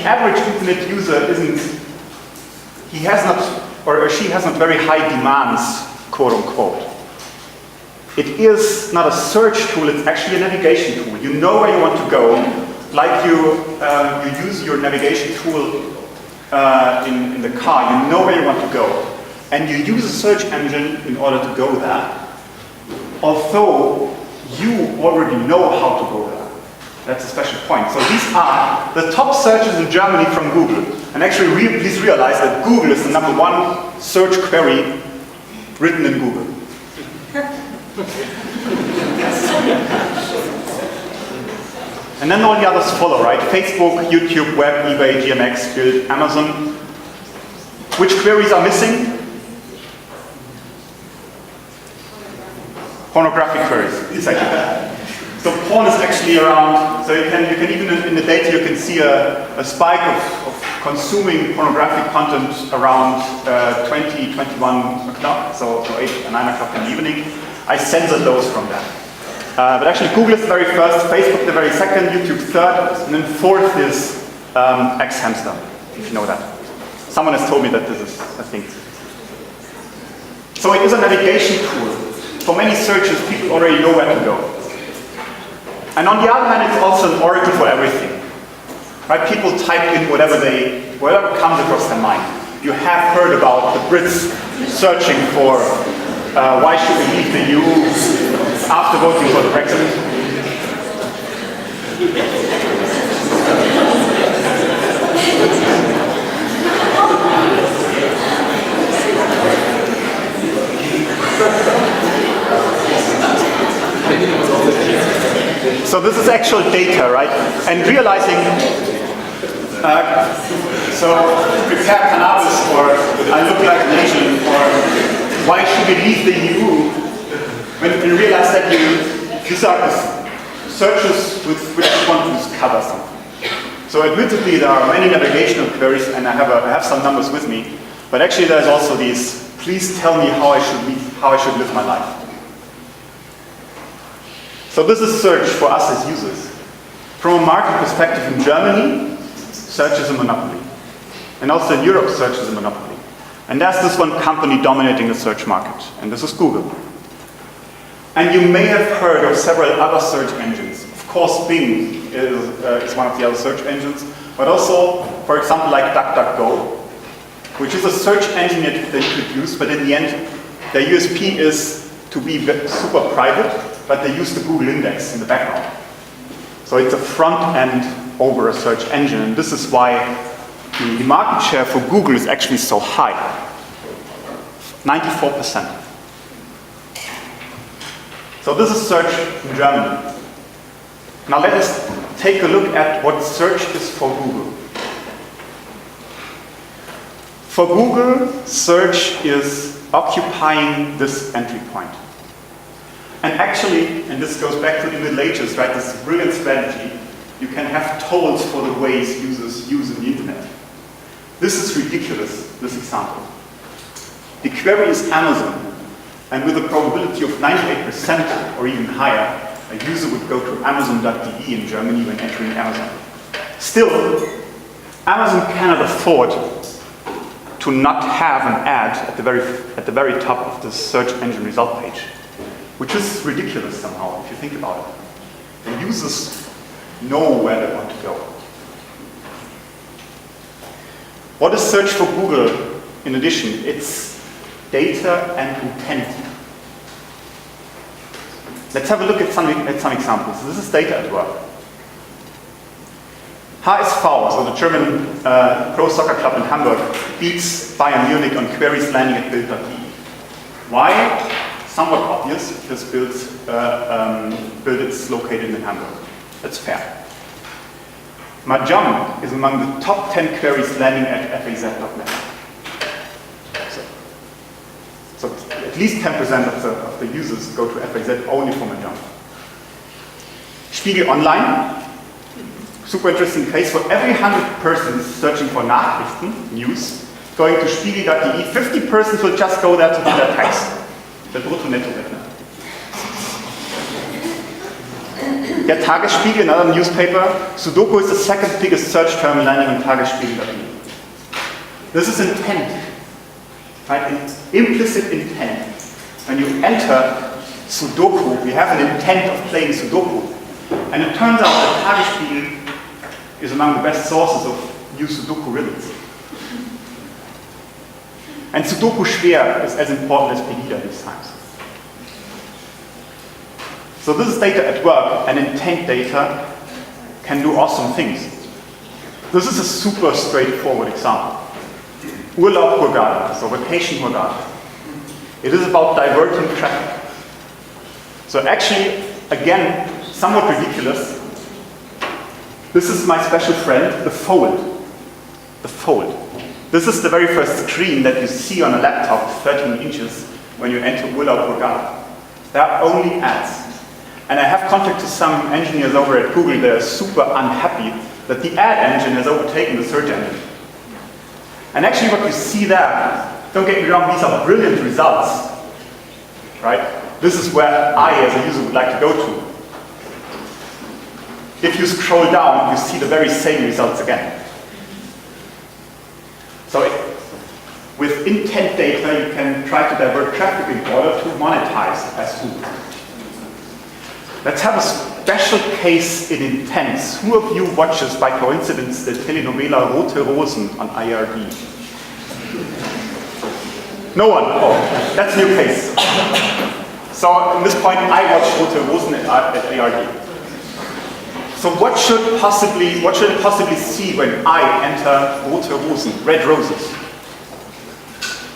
average internet user he has not, or she has not very high demands, quote unquote. It is not a search tool, it's actually a navigation tool. You know where you want to go, like you use your navigation tool in the car, you know where you want to go. And you use a search engine in order to go there, although you already know how to go there. That's a special point. So these are the top searches in Germany from Google. And actually, please realize that Google is the #1 search query written in Google. And then all the others follow, right? Facebook, YouTube, Web, eBay, GMX, Bild, Amazon. Which queries are missing? Pornographic queries, exactly. So porn is actually around, so you can even in the data you can see a spike of consuming pornographic content around 20, 21 o'clock, so 8 or 9 o'clock in the evening. I censored those from that. But actually Google is the very first, Facebook the very second, YouTube third, and then fourth is X-Hamster, if you know that. Someone has told me that this is a thing. So it is a navigation tool. For many searches, people already know where to go. And on the other hand, it's also an oracle for everything. Right? People type in whatever comes across their mind. You have heard about the Brits searching for why should we leave the EU after voting for the Brexit. So this is actual data, right? And realizing, so prepare cannabis, or I look like an Asian, or why should we leave the EU? When we realize that these are searches with which you want to discover something. So admittedly, there are many navigational queries, and I have some numbers with me. But actually, there's also these. Please tell me how I should live my life. So this is search for us as users. From a market perspective in Germany, search is a monopoly. And also in Europe, search is a monopoly. And there's this one company dominating the search market, and this is Google. And you may have heard of several other search engines. Of course, Bing is one of the other search engines, but also, for example, like DuckDuckGo, which is a search engine that you could use, but in the end, their USP is to be super private, but they use the Google index in the background. So it's a front end over a search engine, and this is why the market share for Google is actually so high, 94%. So this is search in Germany. Now let us take a look at what search is for Google. For Google, search is occupying this entry point. And actually, and this goes back to the Middle Ages, right? This is a brilliant strategy. You can have tolls for the ways users use the internet. This is ridiculous, this example. The query is Amazon, and with a probability of 98% or even higher, a user would go to amazon.de in Germany when entering Amazon. Still, Amazon cannot afford to not have an ad at the very top of the search engine result page, which is ridiculous somehow if you think about it. The users know where they want to go. What is search for Google in addition? It's data and intent. Let's have a look at some examples. This is data at work. HSV, so the German pro soccer club in Hamburg, beats Bayern Munich on queries landing at Bild.de. Why? Somewhat obvious, because Bild is located in Hamburg. That's fair. Mahjong is among the top 10 queries landing at faz.net. So at least 10% of the users go to FAZ only for Mahjong. Spiegel Online, super interesting case. For every 100 persons searching for Nachrichten, news, going to spiegel.de, 50 persons will just go there to do their tax. The Brutto-Netto-Rechner. Yeah, Tagesspiegel, another newspaper. Sudoku is the second biggest search term landing on Tagesspiegel.de. This is intent, right? Implicit intent. When you enter Sudoku, we have an intent of playing Sudoku. And it turns out that Tagesspiegel is among the best sources of new Sudoku riddles. And Sudoku schwer is as important as Pegida these times. So this is data at work, and intent data can do awesome things. This is a super straightforward example. Urlaub-Hurghada, so vacation Hurghada. It is about diverting traffic. So actually, again, somewhat ridiculous. This is my special friend, the fold. The fold. This is the very first screen that you see on a laptop, 13 inches, when you enter Urlaub-Hurghada. There are only ads. And I have contact to some engineers over at Google that are super unhappy that the ad engine has overtaken the search engine. And actually what you see there, don't get me wrong, these are brilliant results, right? This is where I, as a user, would like to go to. If you scroll down, you see the very same results again. So with intent data, you can try to divert traffic in order to monetize as Google. Let's have a special case in intents. Who of you watches by coincidence the telenovela Rote Rosen on IRD? No one? Oh, that's a new case. So at this point, I watch Rote Rosen at IRD. So what should it possibly see when I enter Rote Rosen, red roses?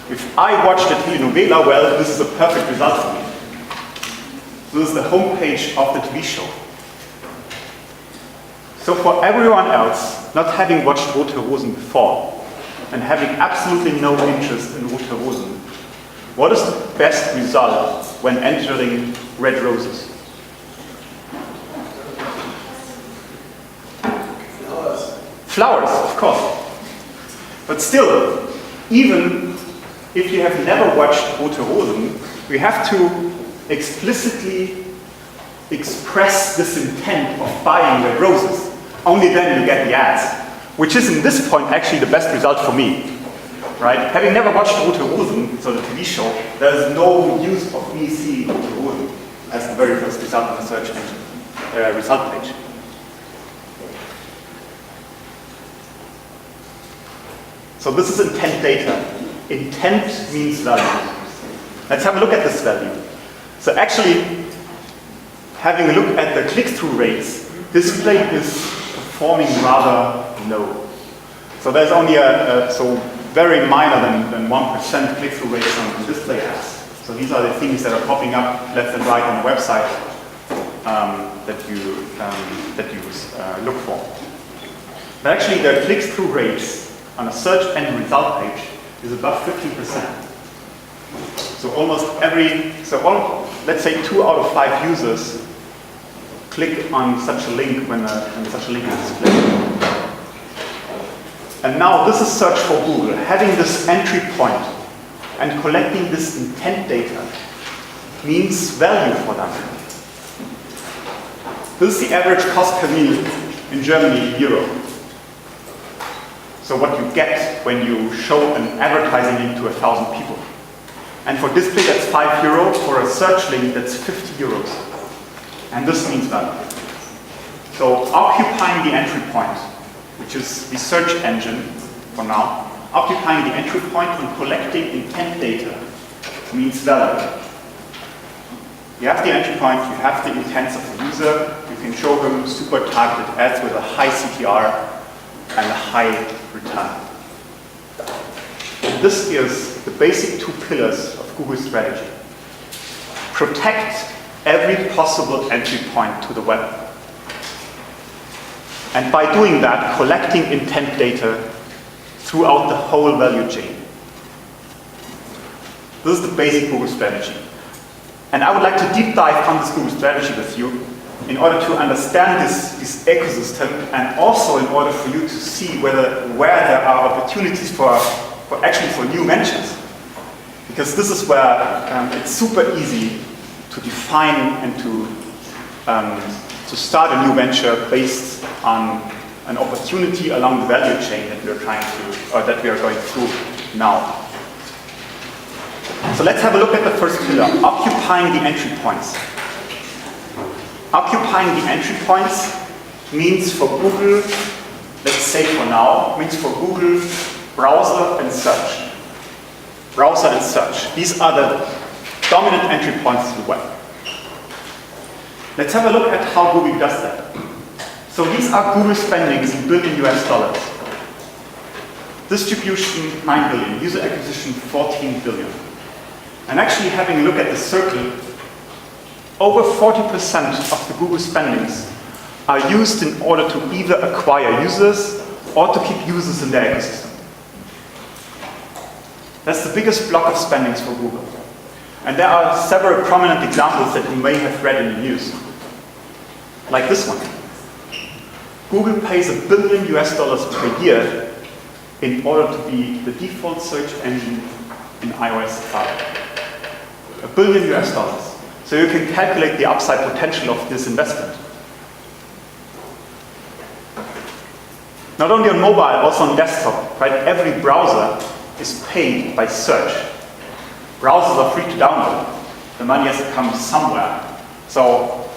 If I watch the telenovela, well, this is a perfect result for me. This is the homepage of the TV show. So for everyone else, not having watched Rote Rosen before, and having absolutely no interest in Rote Rosen, what is the best result when entering red roses? Flowers, of course. But still, even if you have never watched Rote Rosen, we have to explicitly express this intent of buying red roses. Only then you get the ads, which is in this point actually the best result for me. Right? Having never watched Rote Rosen, so the TV show, there is no use of me seeing Rote Rosen as the very first result on the search engine result page. So this is intent data. Intent means value. Let's have a look at this value. So actually, having a look at the click-through rates, display is performing rather low. So there's only so very minor than 1% click-through rates on display ads. So these are the things that are popping up left and right on the website that you look for. But actually, the click-through rates on a search engine result page is above 15%. So almost let's say 2 out of 5 users click on such a link when such a link is displayed. And now this is search for Google. Having this entry point and collecting this intent data means value for them. This is the average cost per minute in Germany in euro. So what you get when you show an advertising link to 1,000 people. And for display, that's €5. For a search link, that's €50. And this means value. So occupying the entry point, which is the search engine for now, occupying the entry point and collecting intent data means value. You have the entry point, you have the intents of the user, you can show them super targeted ads with a high CTR and a high return. This is the basic 2 pillars of Google's strategy. Protect every possible entry point to the web. And by doing that, collecting intent data throughout the whole value chain. This is the basic Google strategy. And I would like to deep dive on this Google strategy with you in order to understand this ecosystem, and also in order for you to see where there are opportunities for new ventures. Because this is where it's super easy to define and to to start a new venture based on an opportunity along the value chain that we are trying to, or that we are going through now. So let's have a look at the first pillar, occupying the entry points. Occupying the entry points means for Google, let's say for now, means for Google browser and search. Browser and search. These are the dominant entry points to the web. Let's have a look at how Google does that. So these are Google spendings in billion US dollars. Distribution 9 billion, user acquisition 14 billion. And actually having a look at the circle, over 40% of the Google spendings are used in order to either acquire users or to keep users in their ecosystem. That's the biggest block of spendings for Google. And there are several prominent examples that you may have read in the news. Like this one. Google pays $1 billion US per year in order to be the default search engine in iOS Safari. $1 billion US. So you can calculate the upside potential of this investment. Not only on mobile, also on desktop, right? Every browser is paid by search. Browsers are free to download. The money has to come somewhere. So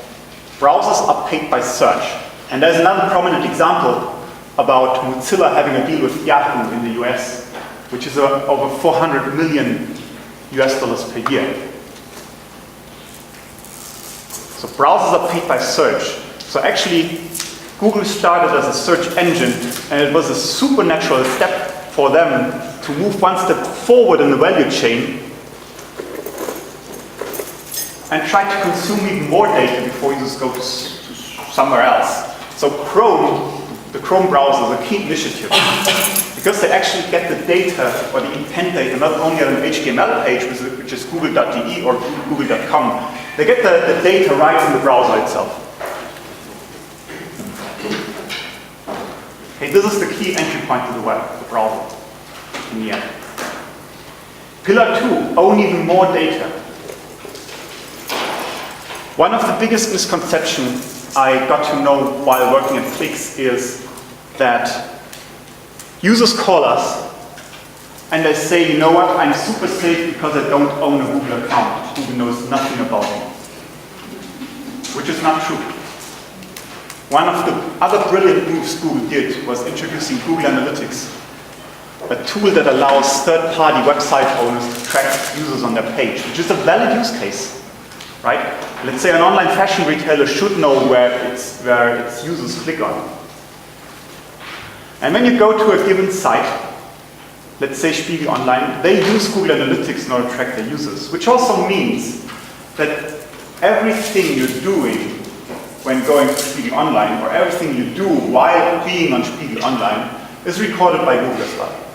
browsers are paid by search. And there's another prominent example about Mozilla having a deal with Yahoo in the US, which is over 400 million US dollars per year. So browsers are paid by search. So actually, Google started as a search engine, and it was a supernatural step for them to move one step forward in the value chain and try to consume even more data before users go to somewhere else. So Chrome, the Chrome browser, is a key initiative because they actually get the data or the intent data not only on an HTML page, which is google.de or google.com. They get the data right in the browser itself. Okay, this is the key entry point to the web, the browser, in the end. Pillar 2, own even more data. One of the biggest misconceptions I got to know while working at Cliqz is that users call us and they say, you know what, I'm super safe because I don't own a Google account. Google knows nothing about me. Which is not true. One of the other brilliant moves Google did was introducing Google Analytics, a tool that allows third-party website owners to track users on their page, which is a valid use case, right? Let's say an online fashion retailer should know where its users click on. And when you go to a given site, let's say Spiegel Online, they use Google Analytics in order to track their users, which also means that everything you're doing when going to Spiegel Online, or everything you do while being on Spiegel Online, is recorded by Google as well.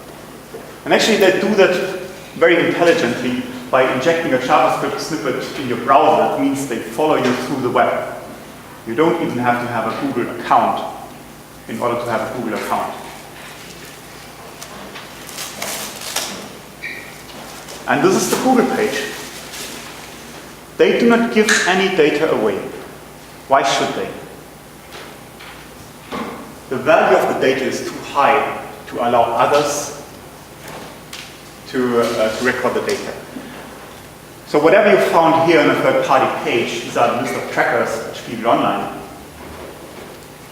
And actually they do that very intelligently by injecting a JavaScript snippet in your browser. That means they follow you through the web. You don't even have to have a Google account in order to have a Google account. And this is the Google page. They do not give any data away. Why should they? The value of the data is too high to allow others to record the data. So whatever you found here on a third-party page, these are the list of trackers at Spiegel Online.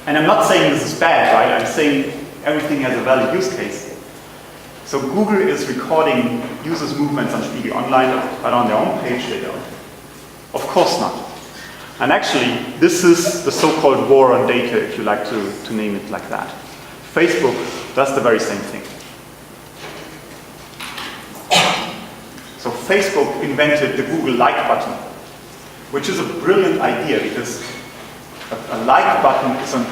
And I'm not saying this is bad, right? I'm saying everything has a valid use case. So Google is recording users' movements on Spiegel Online, but on their own page they don't. Of course not. And actually, this is the so-called war on data, if you like to name it like that. Facebook does the very same thing. So Facebook invented the Google like button, which is a brilliant idea because a like button is on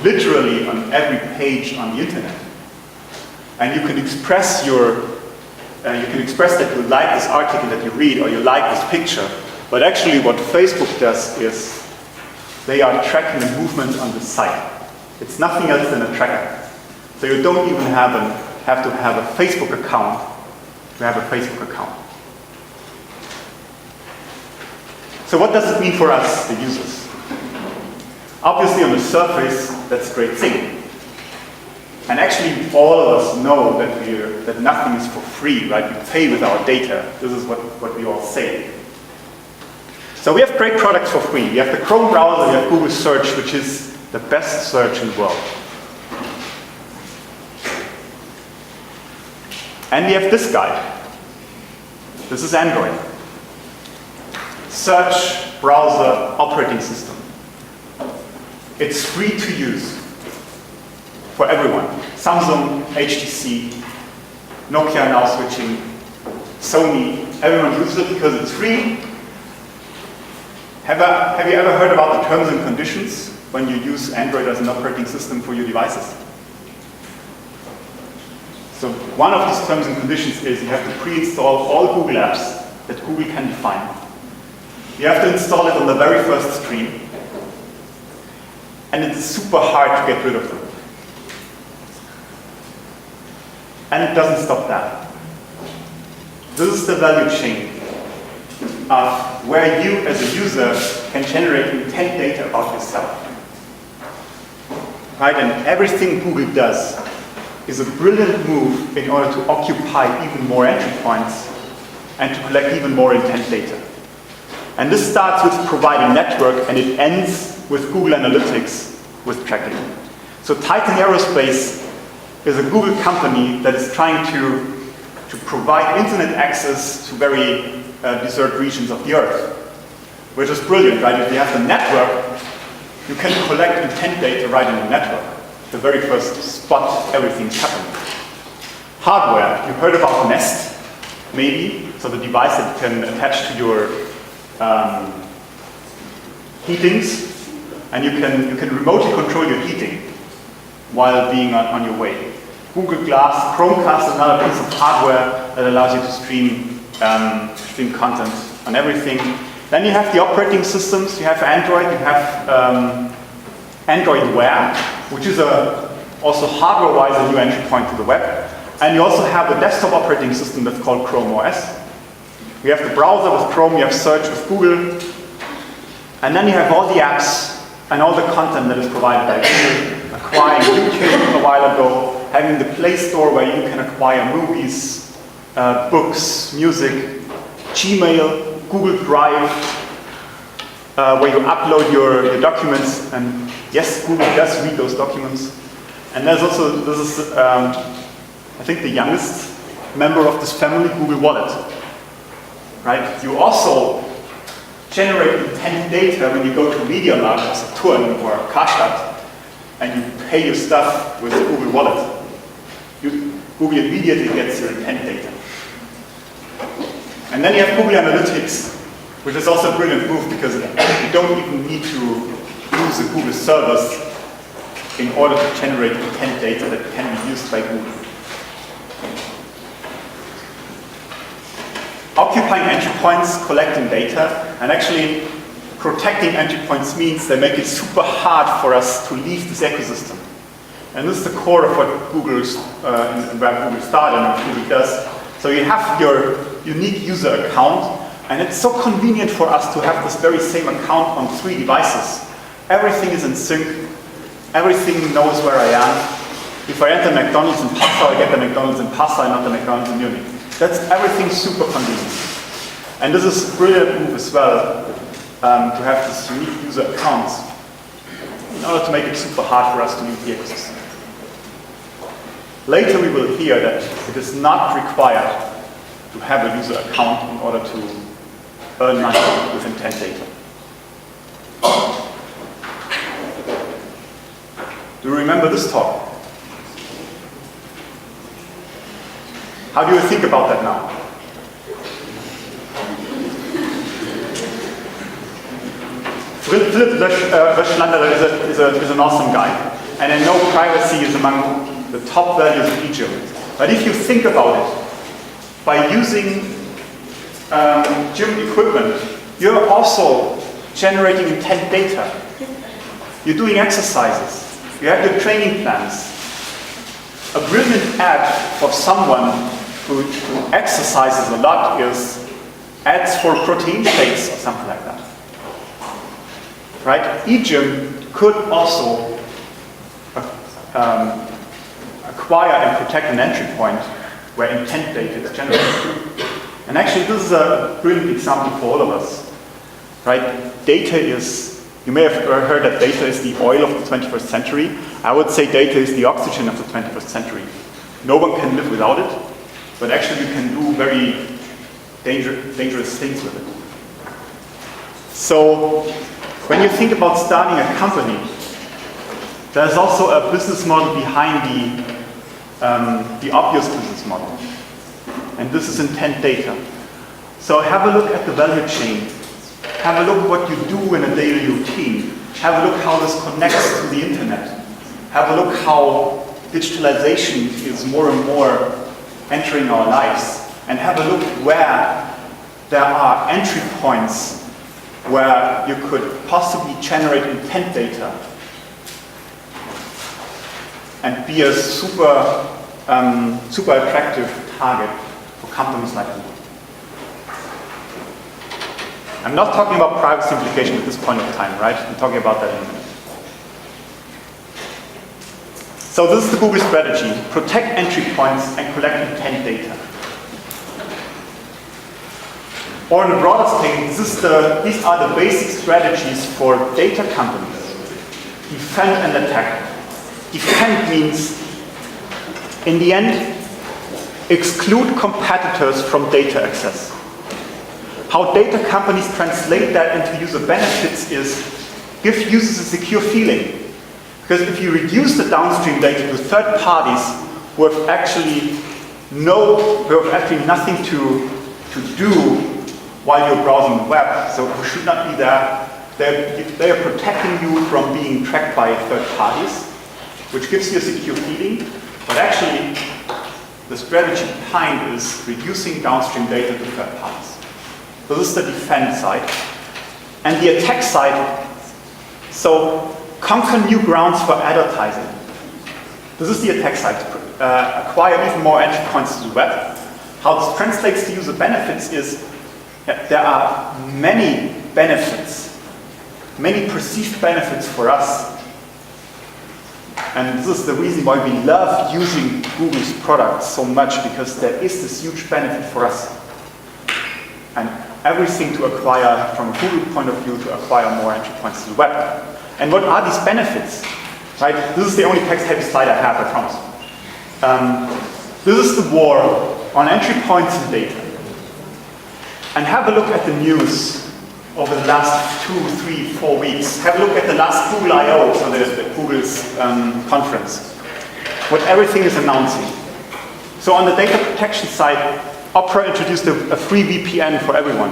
literally on every page on the internet. And you can express that you like this article that you read or you like this picture. But actually what Facebook does is they are tracking the movement on the site. It's nothing else than a tracker. So you don't even have to have a Facebook account to have a Facebook account. So what does it mean for us, the users? Obviously on the surface, that's a great thing. And actually all of us know that nothing is for free, right? We pay with our data. This is what we all say. So we have great products for free. We have the Chrome browser, we have Google Search, which is the best search in the world. And we have this guy. This is Android. Search, browser, operating system. It's free to use for everyone. Samsung, HTC, Nokia now switching, Sony, everyone uses it because it's free. Have you ever heard about the terms and conditions when you use Android as an operating system for your devices? So one of these terms and conditions is you have to pre-install all Google apps that Google can define. You have to install it on the very first screen. And it's super hard to get rid of them. And it doesn't stop that. This is the value chain of where you as a user can generate intent data about yourself. Right? And everything Google does is a brilliant move in order to occupy even more entry points and to collect even more intent data. And this starts with providing network and it ends with Google Analytics with tracking. So Titan Aerospace is a Google company that is trying to provide internet access to very desert regions of the Earth, which is brilliant, right? If you have the network, you can collect intent data right in the network. The very first spot everything's happening. Hardware, you heard about Nest, maybe, so the device that can attach to your heatings, and you can remotely control your heating while being on your way. Google Glass, Chromecast is another piece of hardware that allows you to stream content on everything. Then you have the operating systems. You have Android, you have Android Wear, which is also hardware-wise a new entry point to the web. And you also have a desktop operating system that's called Chrome OS. We have the browser with Chrome, you have search with Google. And then you have all the apps and all the content that is provided by Google, acquiring YouTube a while ago, having the Play Store where you can acquire movies, books, music, Gmail, Google Drive, where you upload your documents, and yes, Google does read those documents. And there's also, this is, I think the youngest member of this family, Google Wallet. Right? You also generate intent data when you go to MediaMarkt or Saturn or Karstadt and you pay your stuff with Google Wallet. Google immediately gets your intent data. And then you have Google Analytics, which is also a brilliant move because you don't even need to use the Google service in order to generate intent data that can be used by Google. Occupying entry points, collecting data, and actually protecting entry points means they make it super hard for us to leave this ecosystem. And this is the core of what Google's, where Google started and what Google does. So you have your unique user account, and it's so convenient for us to have this very same account on 3 devices. Everything is in sync. Everything knows where I am. If I enter McDonald's in Passau, I get the McDonald's in Passau, not the McDonald's in Munich. That's everything super convenient. And this is a brilliant move as well, to have this unique user accounts in order to make it super hard for us to leave the ecosystem. Later we will hear that it is not required to have a user account in order to earn money with intent data. Do you remember this talk? How do you think about that now? Philipp Löschlander is an awesome guy. And I know privacy is among the top values of Egypt. But if you think about it, by using gym equipment, you're also generating intent data. You're doing exercises. You have your training plans. A brilliant ad for someone who exercises a lot is ads for protein shakes or something like that. Right? eGym could also acquire and protect an entry point where intent data is generated. And actually, this is a brilliant example for all of us, right? Data is, you may have heard that data is the oil of the 21st century. I would say data is the oxygen of the 21st century. No one can live without it, but actually you can do very dangerous things with it. So, when you think about starting a company, there's also a business model behind the obvious business model. And this is intent data. So have a look at the value chain. Have a look what you do in a daily routine. Have a look how this connects to the internet. Have a look how digitalization is more and more entering our lives. And have a look where there are entry points where you could possibly generate intent data and be a super attractive target for companies like Google. I'm not talking about privacy implication at this point of time, right? I'm talking about that in a minute. So this is the Google strategy. Protect entry points and collect intent data. Or in a broader scale, these are the basic strategies for data companies. Defend and attack. Defend means, in the end, exclude competitors from data access. How data companies translate that into user benefits is give users a secure feeling. Because if you reduce the downstream data to third parties who have actually nothing to do while you're browsing the web, so who should not be there, they are protecting you from being tracked by third parties, which gives you a secure feeling, but actually the strategy behind is reducing downstream data to third parties. So this is the defend side. And the attack side, so conquer new grounds for advertising. This is the attack side. Acquire even more entry points to the web. How this translates to user benefits is there are many benefits, many perceived benefits for us. And this is the reason why we love using Google's products so much, because there is this huge benefit for us. And everything to acquire, from a Google point of view, to acquire more entry points to the web. And what are these benefits? Right? This is the only text-heavy slide I have, I promise. This is the war on entry points and data. And have a look at the news over the last 2, 3, 4 weeks. Have a look at the last Google I/O, so the Google's conference. What everything is announcing. So on the data protection side, Opera introduced a free VPN for everyone.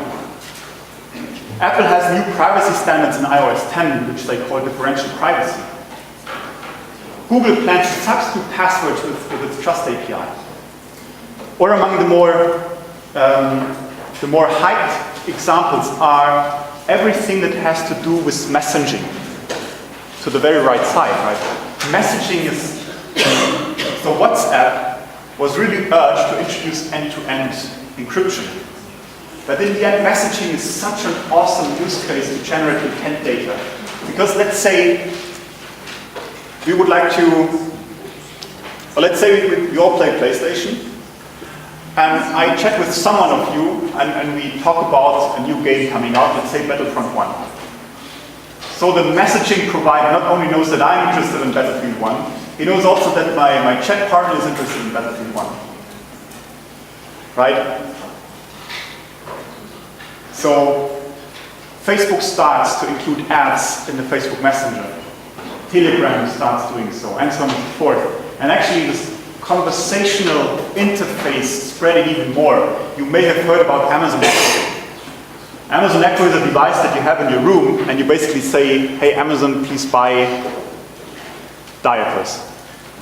Apple has new privacy standards in iOS 10, which they call differential privacy. Google plans to substitute passwords with its Trust API. Or among the more hyped examples are everything that has to do with messaging. To the very right side, right? Messaging is, so WhatsApp was really urged to introduce end-to-end encryption. But in the end, messaging is such an awesome use case to generate intent data. Because let's say we would like to, or let's say we all play PlayStation, and I chat with someone of you, and we talk about a new game coming out, let's say Battlefront 1. So the messaging provider not only knows that I'm interested in Battlefield 1, he knows also that my chat partner is interested in Battlefield 1. Right? So Facebook starts to include ads in the Facebook Messenger. Telegram starts doing so, and so on and so forth. And actually this conversational interface spreading even more. You may have heard about Amazon Echo. Amazon Echo is a device that you have in your room, and you basically say, hey Amazon, please buy diapers.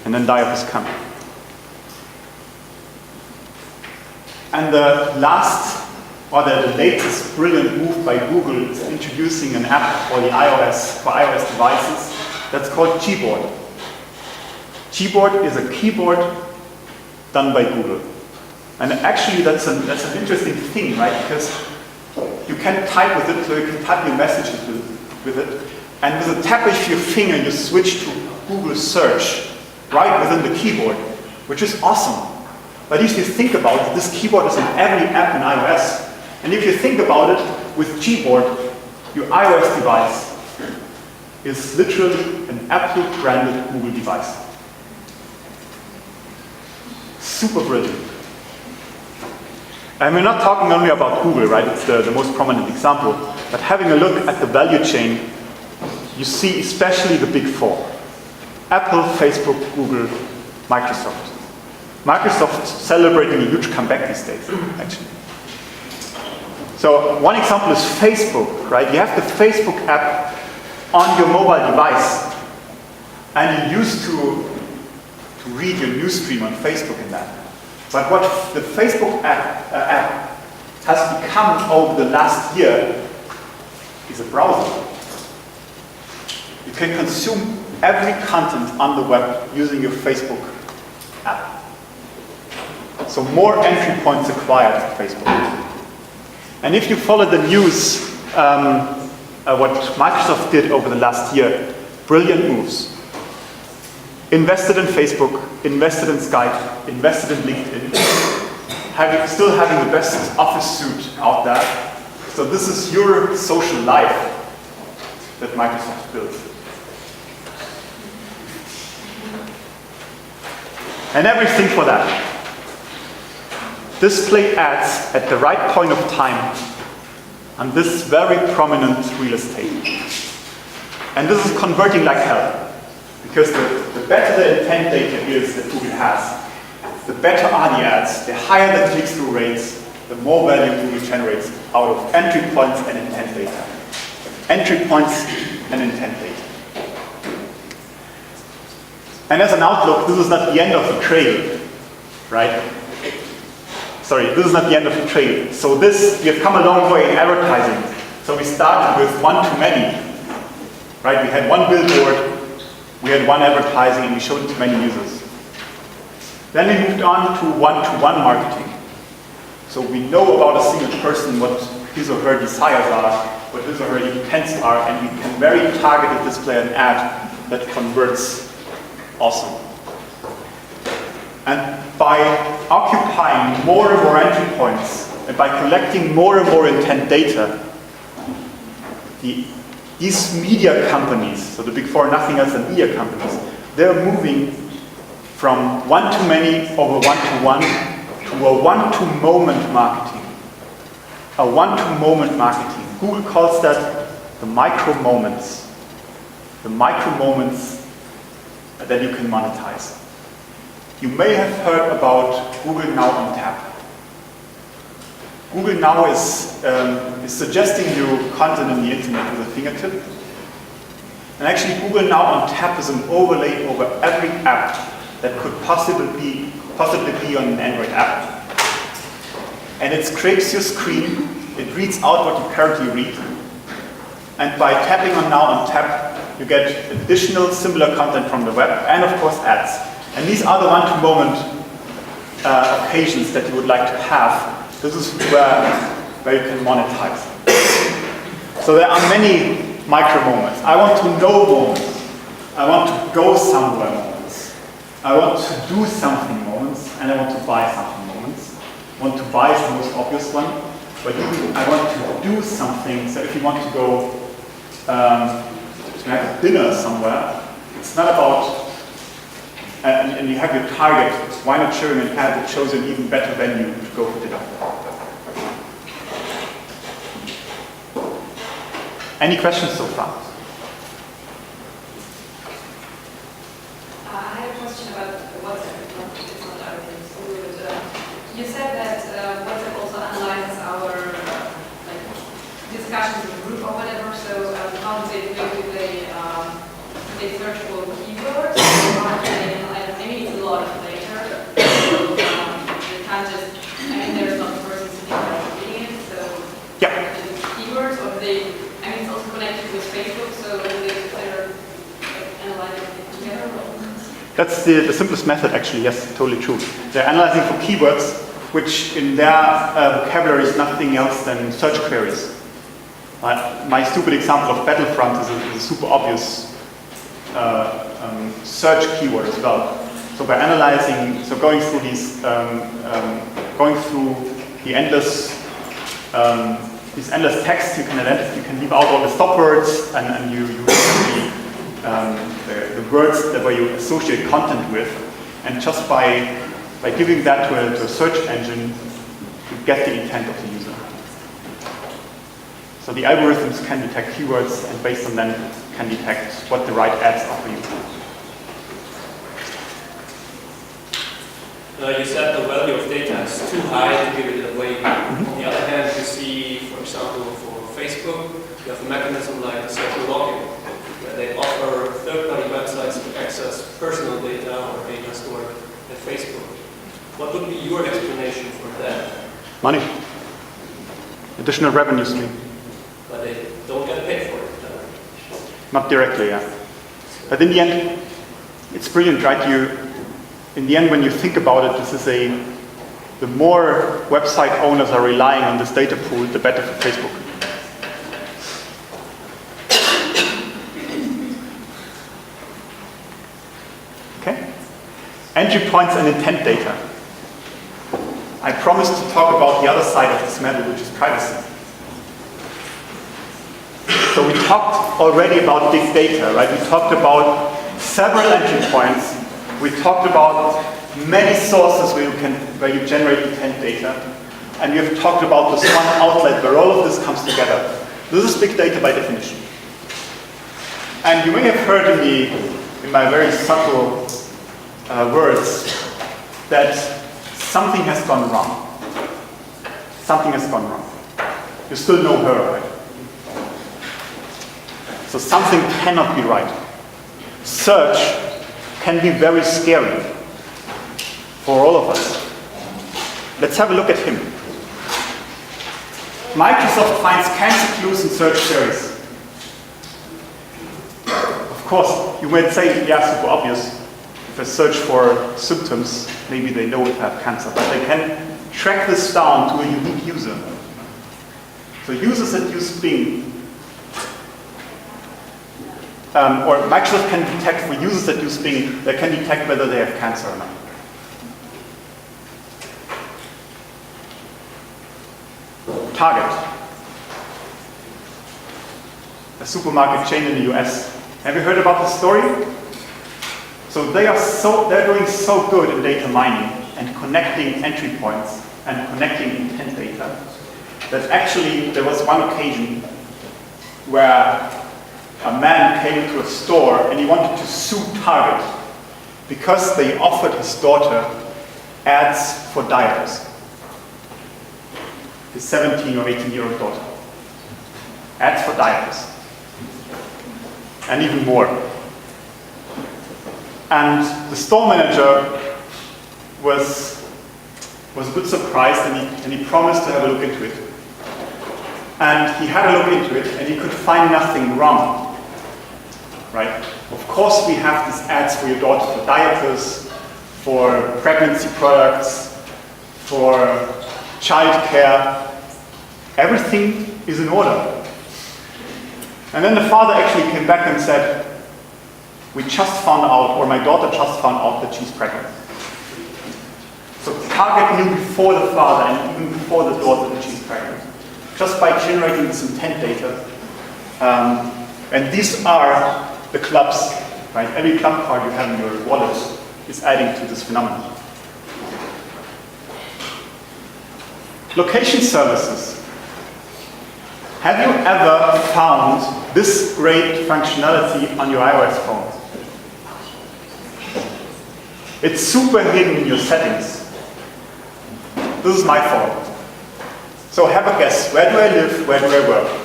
And then diapers come. And the last, or the latest brilliant move by Google is introducing an app for iOS devices that's called Gboard. Gboard is a keyboard done by Google. And actually that's an interesting thing, right? Because you can type with it, so you can type your messages with it, And with a tap of your finger, you switch to Google search right within the keyboard, which is awesome. But if you think about it, this keyboard is in every app in iOS. And if you think about it, with Gboard, your iOS device is literally an Apple branded Google device. Super brilliant. And we're not talking only about Google, right? It's the most prominent example. But having a look at the value chain, you see especially the big four. Apple, Facebook, Google, Microsoft. Microsoft celebrating a huge comeback these days, actually. So one example is Facebook, right? You have the Facebook app on your mobile device, and you used to read your news stream on Facebook in that. But what the Facebook app has become over the last year is a browser. You can consume every content on the web using your Facebook app. So more entry points acquired for Facebook. And if you follow the news, what Microsoft did over the last year, brilliant moves. Invested in Facebook, invested in Skype, invested in LinkedIn, still having the best office suite out there. So this is your social life that Microsoft built. And everything for that. Display ads at the right point of time on this very prominent real estate. And this is converting like hell. Because the better the intent data is that Google has, the better are the ads, the higher the click-through rates, the more value Google generates out of entry points and intent data. Entry points and intent data. And as an outlook, this is not the end of the trail, right? Sorry, this is not the end of the trail. So we have come a long way in advertising. So we started with one-to-many, right? We had one billboard, we had one advertising, and we showed it to many users. Then we moved on to one-to-one marketing. So we know about a single person, what his or her desires are, what his or her intents are, and we can very targeted display an ad that converts awesome. And by occupying more and more entry points, and by collecting more and more intent data, these media companies, so the big four, nothing else than media companies, they're moving from one-to-many over one-to-one to a one-to-moment marketing. A one-to-moment marketing. Google calls that the micro moments. The micro moments that you can monetize. You may have heard about Google Now on Tap. Google Now is suggesting you content in the internet with a fingertip. And actually Google Now on Tap is an overlay over every app that could possibly be on an Android app. And it scrapes your screen, it reads out what you currently read. And by tapping on Now on Tap, you get additional similar content from the web and of course ads. And these are the one-to-moment occasions that you would like to have. This is where you can monetize. So there are many micro moments. I want to know moments. I want to go somewhere moments. I want to do something moments, and I want to buy something moments. I want to buy is the most obvious one, but I want to do something. So if you want to go to have dinner somewhere, it's not about and you have your target, why not showing an ad that shows an even better venue to go for dinner? Any questions so far? I have a question about WhatsApp. It's not our thing, so we would, you said that WhatsApp also analyzes our discussions in the group or whatever, so how do they search for keywords? I mean, it's a lot of data, so they can't just, there's not a person sitting there reading it, so yeah. Keywords, or it's also connected with Facebook, so they're analyzing it together? That's the simplest method, actually, yes, totally true. They're analyzing for keywords, which in their vocabulary is nothing else than search queries. My stupid example of Battlefront is a super obvious search keyword as well. So by analyzing, so going through these, going through the endless, these endless texts, you can leave out all the stop words, and you the words that where you associate content with, and just by giving that to a search engine, you get the intent of the user. So the algorithms can detect keywords, and based on them, can detect what the right ads are for you. You said the value of data is too high to give it away. On the other hand, you see, for example, for Facebook, you have a mechanism like social login, where they offer third-party websites to access personal data or data stored at Facebook. What would be your explanation for that? Money. Additional revenue stream. But they don't get paid for it. Not directly, yeah. But in the end, it's brilliant, right? In the end, when you think about it, this is the more website owners are relying on this data pool, the better for Facebook. Okay? Entry points and intent data. I promised to talk about the other side of this medal, which is privacy. So we talked already about big data, right? We talked about several entry points. We talked about many sources where you generate intent data. And we have talked about this one outlet where all of this comes together. This is big data by definition. And you may have heard in my very subtle words that something has gone wrong. Something has gone wrong. You still know her, right? So something cannot be right. Search can be very scary for all of us. Let's have a look at him. Microsoft finds cancer clues in search queries. Of course, you might say, yeah, super obvious. If I search for symptoms, maybe they know if I have cancer, but they can track this down to a unique user. So users that use Bing, or Microsoft can detect for users that use Bing, they can detect whether they have cancer or not. Target, a supermarket chain in the US. Have you heard about this story? So they're doing so good in data mining and connecting entry points and connecting intent data that actually there was one occasion where a man came into a store and he wanted to sue Target because they offered his daughter ads for diapers. His 17 or 18-year-old daughter. Ads for diapers. And even more. And the store manager was a bit surprised, and he promised to have a look into it. And he had a look into it and he could find nothing wrong. Right? Of course we have these ads for your daughter for diapers, for pregnancy products, for childcare. Everything is in order. And then the father actually came back and said, we just found out, or my daughter just found out that she's pregnant. So Target knew before the father and even before the daughter that she's pregnant. Just by generating this intent data. And these are the clubs, right? Every club card you have in your wallet is adding to this phenomenon. Location services. Have you ever found this great functionality on your iOS phone? It's super hidden in your settings. This is my phone. So have a guess. Where do I live? Where do I work?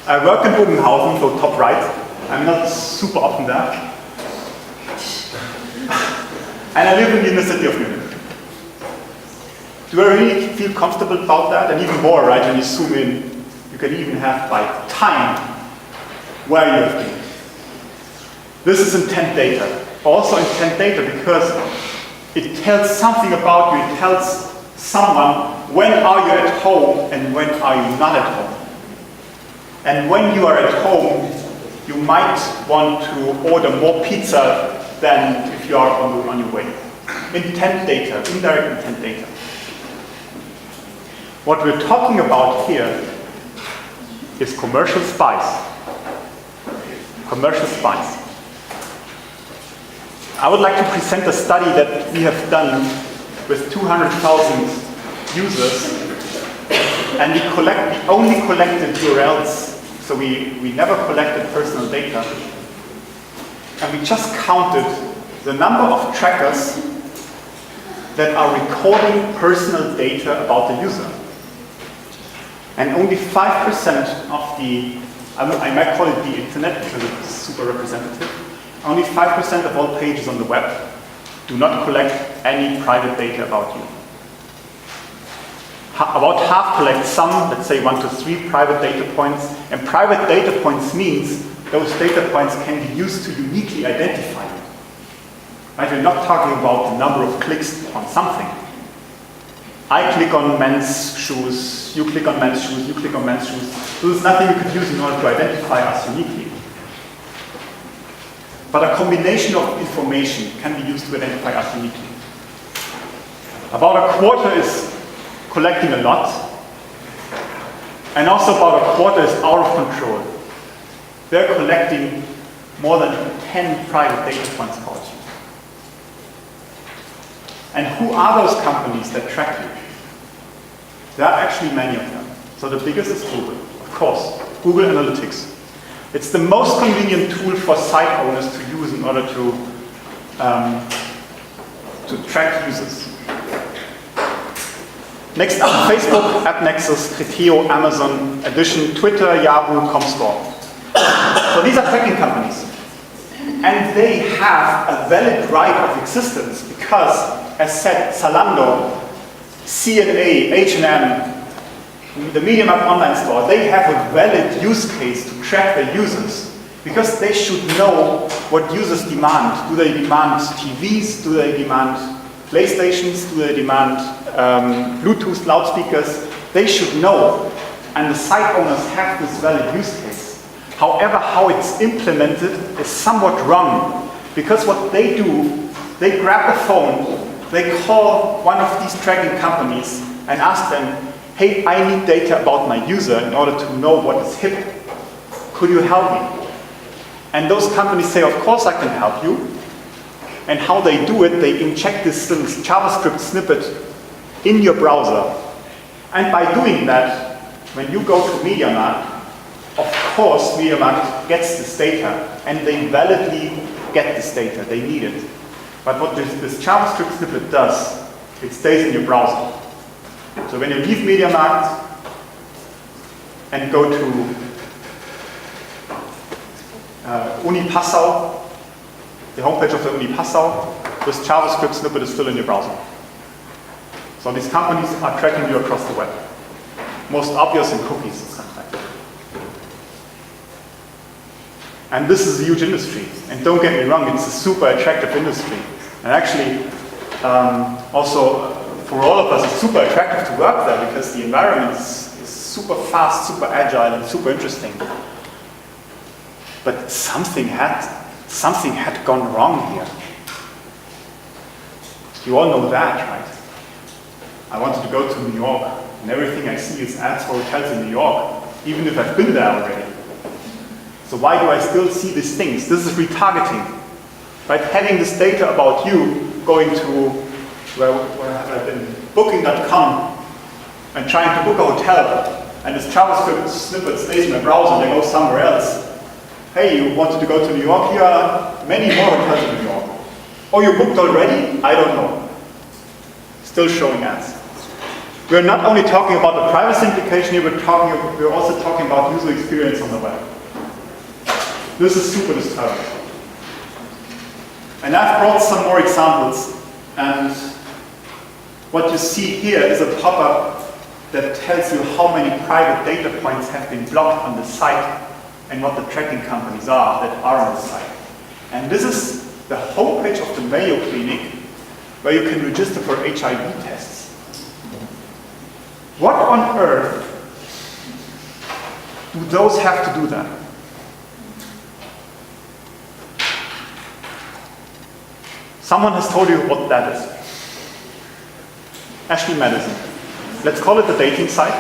I work in Bogenhausen, so top right. I'm not super often there. And I live in the inner city of Munich. Do I really feel comfortable about that? And even more, right, when you zoom in, you can even have by time where you have been. This is intent data. Also intent data because it tells something about you. It tells someone, when are you at home and when are you not at home? And when you are at home, you might want to order more pizza than if you are on your way. Intent data, indirect intent data. What we're talking about here is commercial spies. Commercial spies. I would like to present a study that we have done with 200,000 users, and we only collected URLs, so we never collected personal data, and we just counted the number of trackers that are recording personal data about the user. And only 5% of the, I might call it the internet because it's super representative, only 5% of all pages on the web do not collect any private data about you. About half collect some, let's say 1 to 3 private data points, and private data points means those data points can be used to uniquely identify you. Right? We're not talking about the number of clicks on something. I click on men's shoes, you click on men's shoes, you click on men's shoes. So there's nothing you could use in order to identify us uniquely. But a combination of information can be used to identify us uniquely. About a quarter is collecting a lot, and also about a quarter is out of control. They're collecting more than 10 private data points about you. And who are those companies that track you? There are actually many of them. So the biggest is Google, of course, Google Analytics. It's the most convenient tool for site owners to use in order to track users. Next up, Facebook, AppNexus, Criteo, Amazon, Addition, Twitter, Yahoo, Comscore. So these are tracking companies. And they have a valid right of existence because, as said, Zalando, C&A, H&M, the Medienmanagement online store, they have a valid use case to track their users because they should know what users demand. Do they demand TVs? Do they demand PlayStations? Do they demand Bluetooth loudspeakers? They should know. And the site owners have this valid use case. However, how it's implemented is somewhat wrong because what they do, they grab the phone, they call one of these tracking companies and ask them, hey, I need data about my user in order to know what is hip. Could you help me? And those companies say, of course I can help you. And how they do it, they inject this little JavaScript snippet in your browser. And by doing that, when you go to MediaMarkt, of course MediaMarkt gets this data, and they validly get this data, they need it. But what this JavaScript snippet does, it stays in your browser. So when you leave MediaMarkt and go to Uni Passau, the homepage of the Uni Passau, this JavaScript snippet is still in your browser. So these companies are tracking you across the web. Most obvious in cookies and stuff like that. And this is a huge industry. And don't get me wrong, it's a super attractive industry. And actually, also for all of us, it's super attractive to work there because the environment is super fast, super agile, and super interesting. But something had gone wrong here. You all know that, right? I wanted to go to New York, and everything I see is ads for hotels in New York, even if I've been there already. So why do I still see these things? This is retargeting. Right? Having this data about you, going to, where have I been? Booking.com, and trying to book a hotel, and this JavaScript snippet stays in my browser and I go somewhere else. Hey, you wanted to go to New York? Here are many more hotels in New York. Oh, you booked already? I don't know. Still showing ads. We're not only talking about the privacy implication here, we're also talking about user experience on the web. This is super disturbing. And I've brought some more examples, and what you see here is a pop-up that tells you how many private data points have been blocked on the site and what the tracking companies are that are on the site. And this is the homepage of the Mayo Clinic where you can register for HIV tests. What on earth do those have to do that? Someone has told you what that is. Ashley Madison. Let's call it the dating site.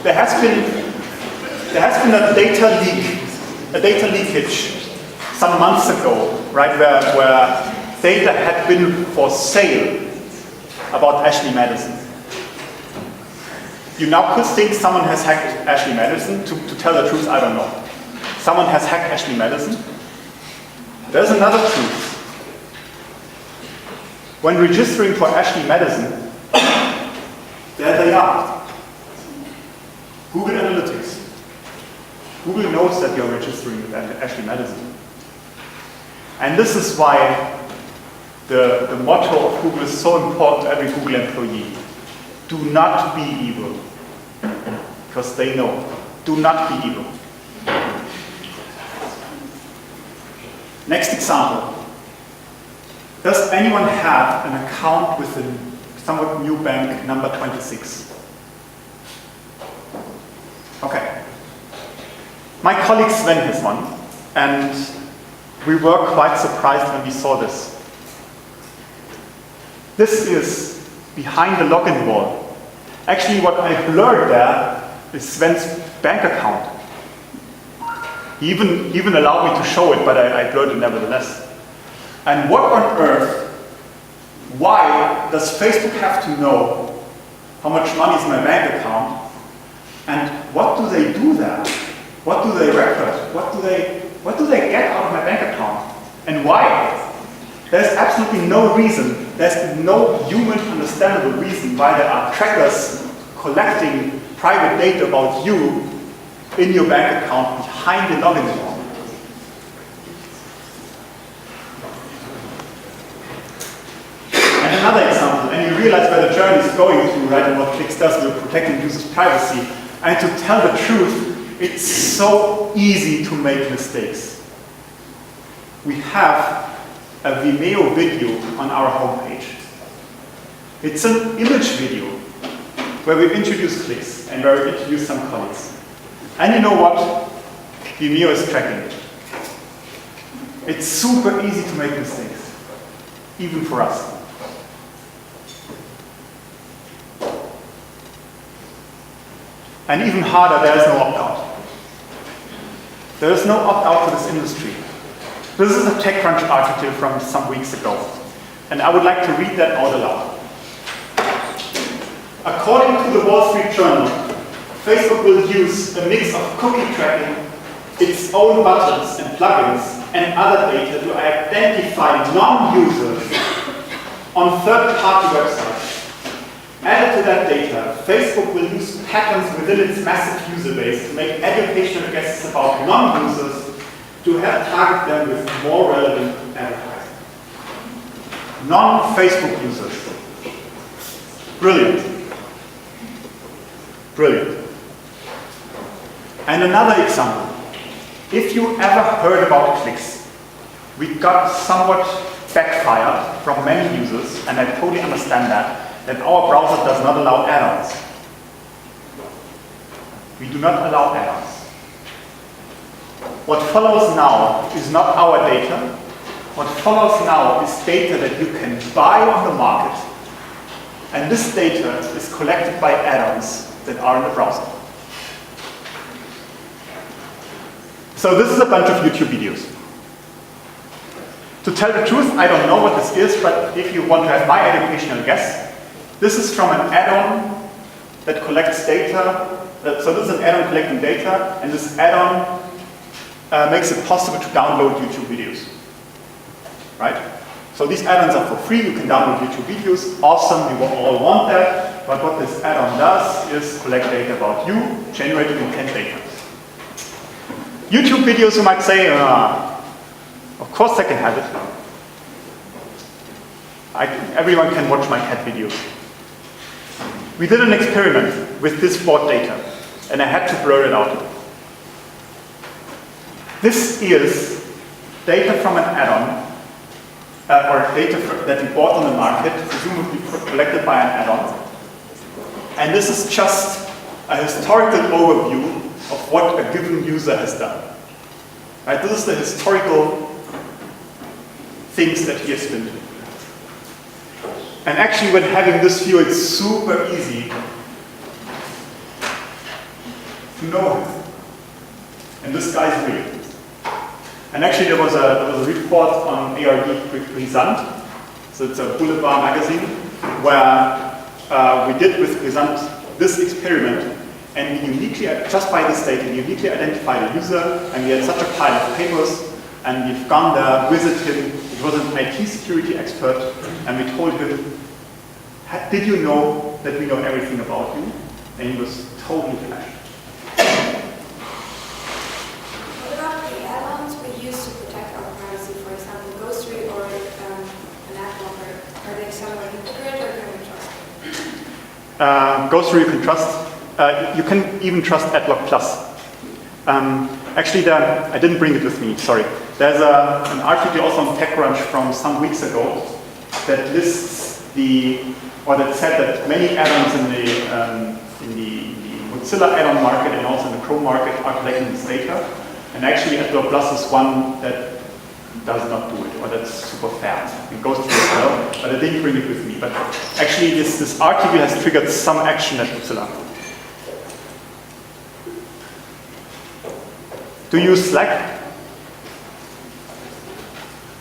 There has been a data leakage some months ago, right, where data had been for sale about Ashley Madison. You now could think someone has hacked Ashley Madison. To tell the truth, I don't know. Someone has hacked Ashley Madison. There's another truth. When registering for Ashley Madison, there they are. Google Analytics. Google knows that you're registering with Ashley Madison. And this is why the motto of Google is so important to every Google employee. Do not be evil. Because they know. Do not be evil. Next example. Does anyone have an account with a somewhat new bank, number 26? Okay. My colleague Sven has one, and we were quite surprised when we saw this. This is behind the login wall. Actually, what I blurred there is Sven's bank account. He even allowed me to show it, but I blurred it nevertheless. And what on earth, why does Facebook have to know how much money is in my bank account? And what do they do there? What do they record? What do they get out of my bank account? And why? There's absolutely no reason, there's no human understandable reason why there are trackers collecting private data about you in your bank account behind the login wall. And another example, and you realize where the journey is going to, right, and what Cliqz does with protecting users' privacy. And to tell the truth, it's so easy to make mistakes. We have a Vimeo video on our homepage. It's an image video where we introduce Cliqz and where we introduce some colleagues. And you know what? Vimeo is tracking it. It's super easy to make mistakes, even for us. And even harder, there is no opt-out. There is no opt-out to this industry. This is a TechCrunch article from some weeks ago, and I would like to read that out aloud. According to the Wall Street Journal, Facebook will use a mix of cookie tracking, its own buttons and plugins, and other data to identify non-users on third-party websites. Added to that data, Facebook will use patterns within its massive user base to make educational guesses about non-users to help target them with more relevant advertising. Non-Facebook users. Brilliant. Brilliant. And another example. If you ever heard about Cliqz, we got somewhat backfire from many users, and I totally understand that our browser does not allow add-ons. We do not allow add-ons. What follows now is not our data. What follows now is data that you can buy on the market, and this data is collected by add-ons that are in the browser. So this is a bunch of YouTube videos. To tell the truth, I don't know what this is, but if you want to have my educational guess, this is from an add-on that collects data. So this is an add-on collecting data, and this add-on makes it possible to download YouTube videos. Right? So these add-ons are for free. You can download YouTube videos. Awesome, we all want that. But what this add-on does is collect data about you, generated intent data. YouTube videos, you might say, of course I can have it. Everyone can watch my cat videos. We did an experiment with this bought data, and I had to blur it out. This is data from an add-on or data that we bought on the market, presumably collected by an add-on. And this is just a historical overview of what a given user has done. Right? This is the historical things that he has been doing. And actually, when having this view, it's super easy to know him. And this guy's real. And actually, there was a report on ARD Brisant, so it's a boulevard magazine, where we did with Brisant this experiment, and we uniquely, just by this data, we uniquely identified a user, and we had such a pile of papers, and we've gone there, visited him. He was an IT security expert, and we told him, did you know that we know everything about you? And he was totally flashed. What about the add-ons we use to protect our privacy, for example, Ghostery or an ad blocker? Are they somewhat integrated or can we trust them? Ghostery you can trust. You can even trust AdBlock Plus. Actually, I didn't bring it with me, sorry. There's an article also on TechCrunch from some weeks ago that lists that said that many add-ons in the Mozilla add-on market and also in the Chrome market are collecting this data. And actually, AdBlock Plus is one that does not do it, or that's super fast. It goes through as well, but I didn't bring it with me. But actually, this article has triggered some action at Mozilla. Do you use Slack?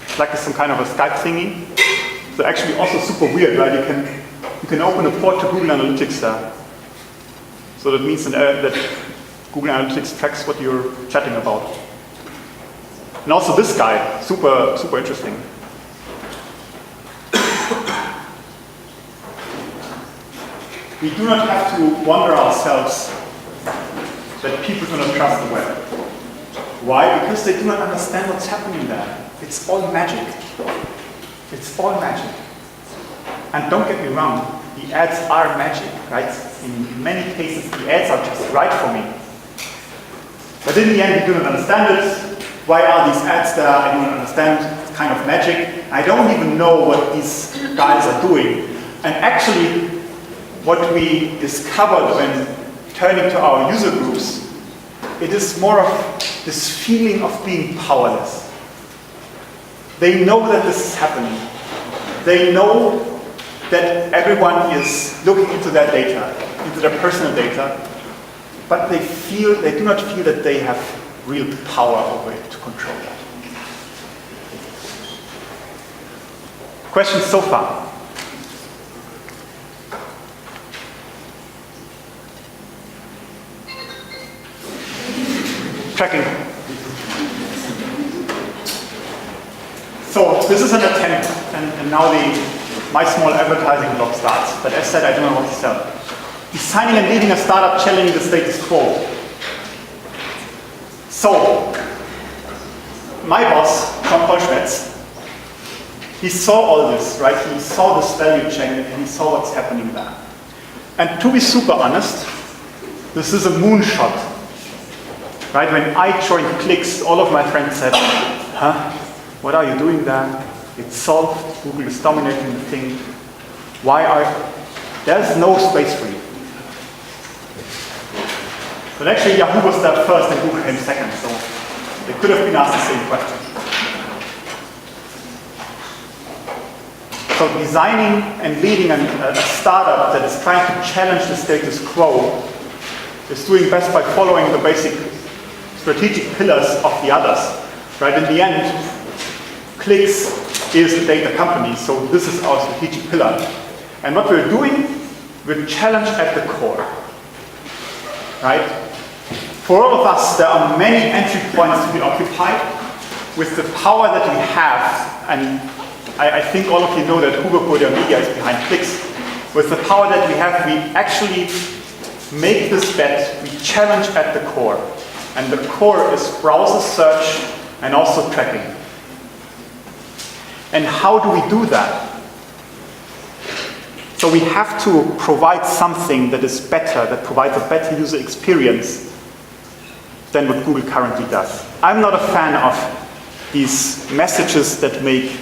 Slack is some kind of a Skype thingy. So actually also super weird, right? You can open a port to Google Analytics there. So that means that Google Analytics tracks what you're chatting about. And also this guy, super interesting. We do not have to wonder ourselves that people do not trust the web. Why? Because they do not understand what's happening there. It's all magic. It's all magic. And don't get me wrong, the ads are magic, right? In many cases, the ads are just right for me. But in the end, we do not understand it. Why are these ads there? I don't understand. It's kind of magic. I don't even know what these guys are doing. And actually, what we discovered when turning to our user groups, it is more of this feeling of being powerless. They know that this is happening. They know that everyone is looking into their data, into their personal data, but they do not feel that they have real power over it to control that. Questions so far? Tracking. So this is an attempt, and now my small advertising blog starts. But as said, I do not want to sell. Designing and leading a startup challenging the status quo. So, my boss, Tom Holschmetz, he saw all this, right? He saw this value chain and he saw what's happening there. And to be super honest, this is a moonshot. Right? When I joined Cliqz, all of my friends said, huh? What are you doing there? It's solved. Google is dominating the thing. There's no space for you. But actually, Yahoo was there first and Google came second, so they could have been asked the same question. So designing and leading a startup that is trying to challenge the status quo is doing best by following the basic strategic pillars of the others. Right? In the end, Cliqz is a data company, so this is our strategic pillar. And what we're doing, we're challenge at the core. Right? For all of us, there are many entry points to be occupied. With the power that we have, and I think all of you know that Hubert Burda Media is behind Cliqz. With the power that we have, we actually make this bet, we challenge at the core. And the core is browser search and also tracking. And how do we do that? So we have to provide something that is better, that provides a better user experience than what Google currently does. I'm not a fan of these messages that make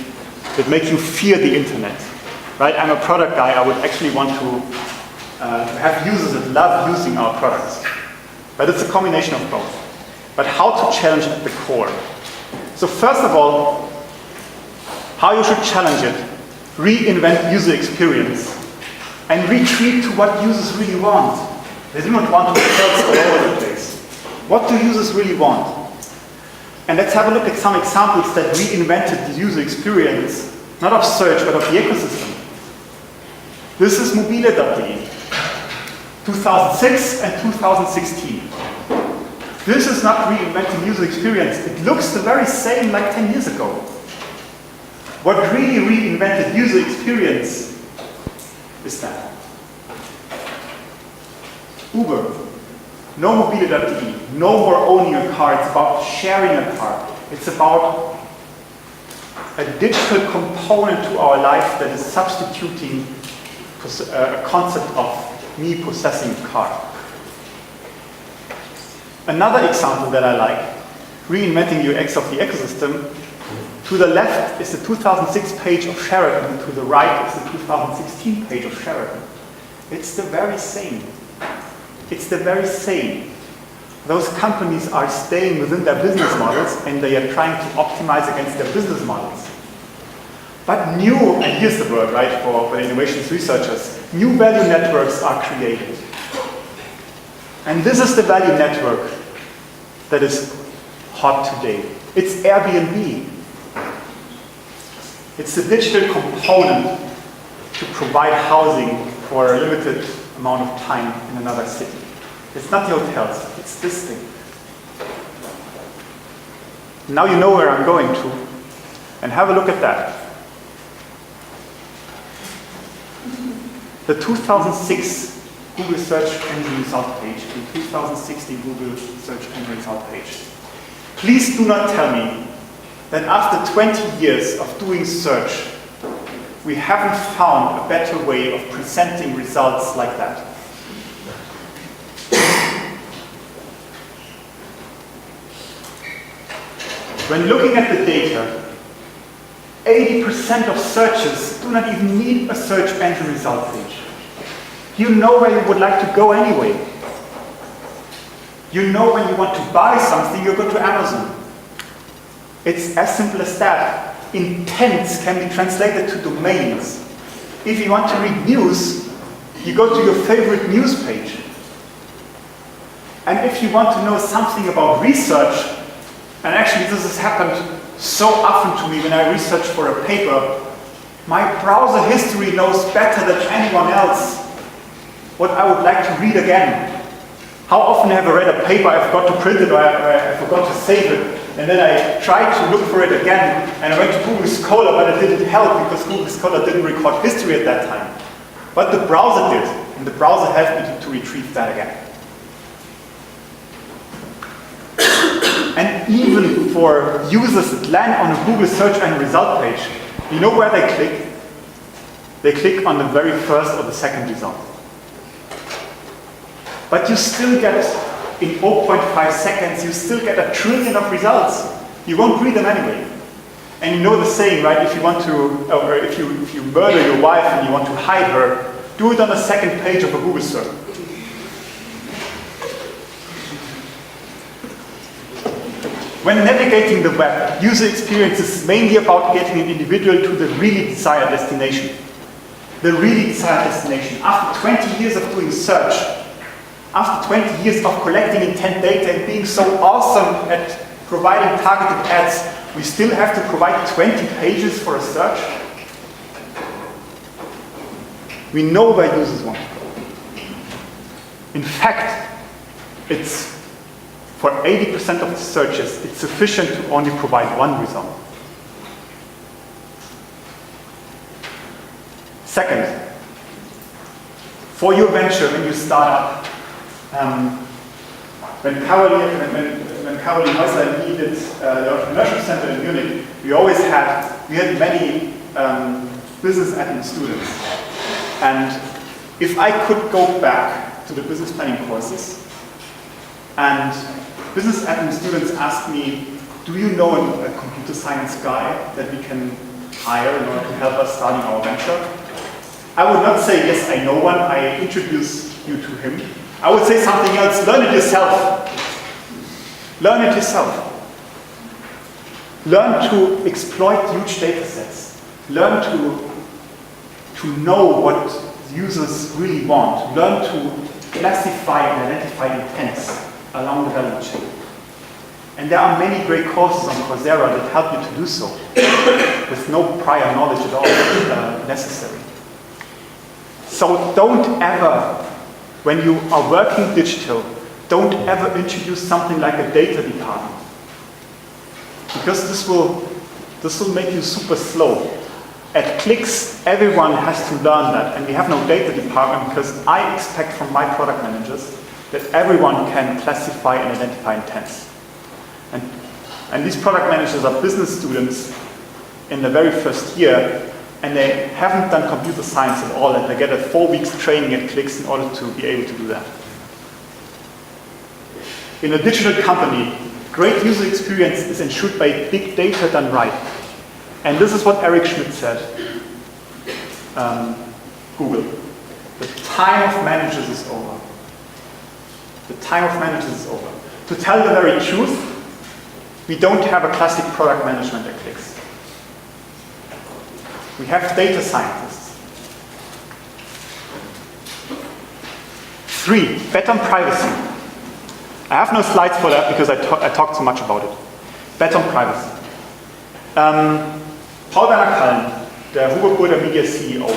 that make you fear the internet. Right? I'm a product guy. I would actually want to have users that love using our products. But it's a combination of both. But how to challenge at the core? So first of all, how you should challenge it, reinvent user experience, and retreat to what users really want. They do not want to be all over the place. What do users really want? And let's have a look at some examples that reinvented the user experience, not of search, but of the ecosystem. This is mobile.de, 2006 and 2016. This is not reinventing user experience. It looks the very same like 10 years ago. What really reinvented user experience is that. Uber, no mobile.de, no more owning a car. It's about sharing a car. It's about a digital component to our life that is substituting a concept of me possessing a car. Another example that I like, reinventing UX of the ecosystem. To the left is the 2006 page of Sheraton, to the right is the 2016 page of Sheraton. It's the very same. It's the very same. Those companies are staying within their business models and they are trying to optimize against their business models. But new, and here's the word, right, for innovations researchers, new value networks are created. And this is the value network that is hot today. It's Airbnb. It's the digital component to provide housing for a limited amount of time in another city. It's not the hotels, it's this thing. Now you know where I'm going to, and have a look at that. The 2006 Google search engine result page and 2016 Google search engine result page. Please do not tell me that after 20 years of doing search, we haven't found a better way of presenting results like that. When looking at the data, 80% of searches do not even need a search engine result page. You know where you would like to go anyway. You know when you want to buy something, you go to Amazon. It's as simple as that. Intents can be translated to domains. If you want to read news, you go to your favorite news page. And if you want to know something about research, and actually this has happened so often to me when I research for a paper, my browser history knows better than anyone else what I would like to read again. How often have I read a paper, I forgot to print it, or I forgot to save it, and then I tried to look for it again, and I went to Google Scholar, but it didn't help because Google Scholar didn't record history at that time. But the browser did, and the browser helped me to retrieve that again. And even for users that land on a Google search and result page, you know where they click? They click on the very first or the second result. But you still get, in 0.5 seconds, you still get 1 trillion of results. You won't read them anyway. And you know the saying, right? If you want to, or if you murder your wife and you want to hide her, do it on the second page of a Google search. When navigating the web, user experience is mainly about getting an individual to the really desired destination. The really desired destination. After 20 years of doing search, after 20 years of collecting intent data and being so awesome at providing targeted ads, we still have to provide 20 pages for a search? We know where users want to go. In fact, it's for 80% of the searches, it's sufficient to only provide one result. Second, for your venture, when you start up, when Caroline Häusler and me did the Entrepreneurial Center in Munich, we had many business admin students. And if I could go back to the business planning courses, and business admin students asked me, do you know a computer science guy that we can hire in order to help us starting our venture. I would not say, yes, I know one, I introduce you to him. I would say something else, learn it yourself. Learn it yourself. Learn to exploit huge data sets. Learn to know what users really want. Learn to classify and identify intents along the value chain. And there are many great courses on Coursera that help you to do so with no prior knowledge at all necessary. So don't ever, when you are working digital, don't ever introduce something like a data department. Because this will make you super slow. At Cliqz, everyone has to learn that, and we have no data department because I expect from my product managers that everyone can classify and identify intents. And these product managers are business students in the very first year, and they haven't done computer science at all, and they get a 4 weeks training at Cliqz in order to be able to do that. In a digital company, great user experience is ensured by big data done right. And this is what Eric Schmidt said, Google. The time of managers is over. The time of managers is over. To tell the very truth, we don't have a classic product management at Cliqz. We have data scientists. 3, bet on privacy. I have no slides for that because I talked so much about it. Bet on privacy. Paul Werner Kallen, der Hugo Burda Media CEO.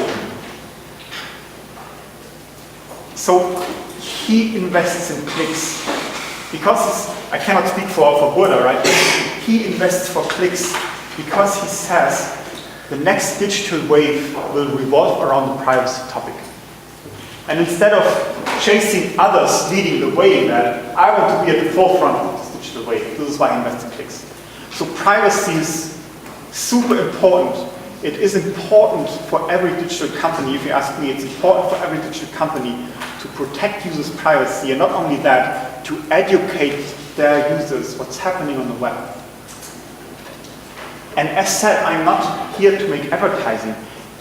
So he invests in Cliqz because I cannot speak for Burda, right? He invests for Cliqz because he says the next digital wave will revolve around the privacy topic. And instead of chasing others leading the way in that, I want to be at the forefront of this digital wave. This is why I invest in Cliqz. So privacy is super important. It is important for every digital company. If you ask me, it's important for every digital company to protect users' privacy, and not only that, to educate their users what's happening on the web. And as said, I'm not here to make advertising.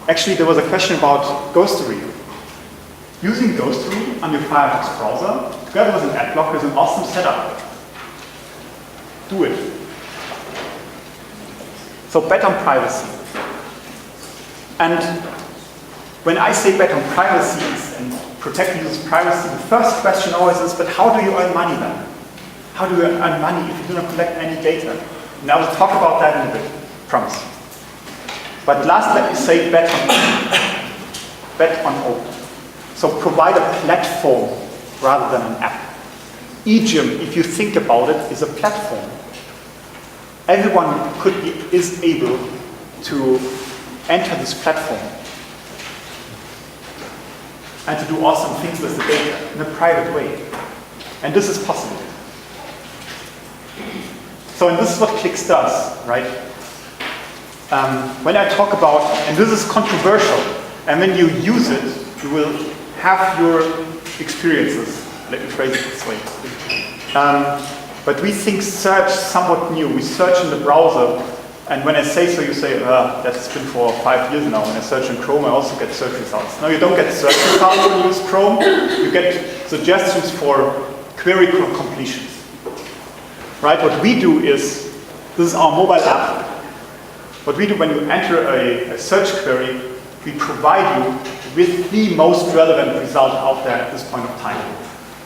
Actually, there was a question about Ghostery. Using Ghostery on your Firefox browser, together with an ad blocker, is an awesome setup. Do it. So bet on privacy. And when I say bet on privacy and protect users' privacy, the first question always is, but how do you earn money then? How do you earn money if you do not collect any data? And I will talk about that in a bit, promise. But last, let me say bet on open. So provide a platform rather than an app. eGym, if you think about it, is a platform. Everyone is able to enter this platform and to do awesome things with the data in a private way. And this is possible. So, and this is what Cliqz does, right? When I talk about, and this is controversial, and when you use it, you will have your experiences. Let me phrase it this way. But we think search somewhat new. We search in the browser, and when I say so, you say, that's been for 5 years now. When I search in Chrome, I also get search results. No, you don't get search results when you use Chrome. You get suggestions for query completions. Right, what we do is, this is our mobile app. What we do when you enter a search query, we provide you with the most relevant result out there at this point of time.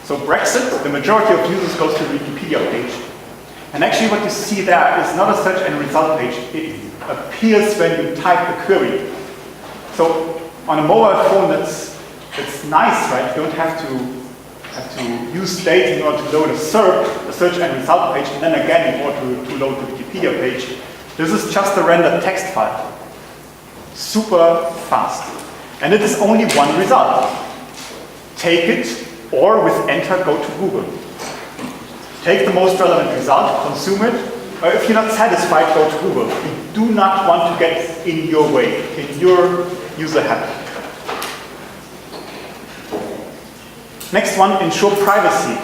So Brexit, the majority of users goes to the Wikipedia page. And actually what you see there is not a search and result page. It appears when you type the query. So on a mobile phone, it's nice, right? You don't have to use data in order to load a search and result page, and then again in order to load the Wikipedia page. This is just a rendered text file. Super fast. And it is only one result. Take it, or with enter, go to Google. Take the most relevant result, consume it, or if you're not satisfied, go to Google. You do not want to get in your way, in your user habit. Next one, ensure privacy.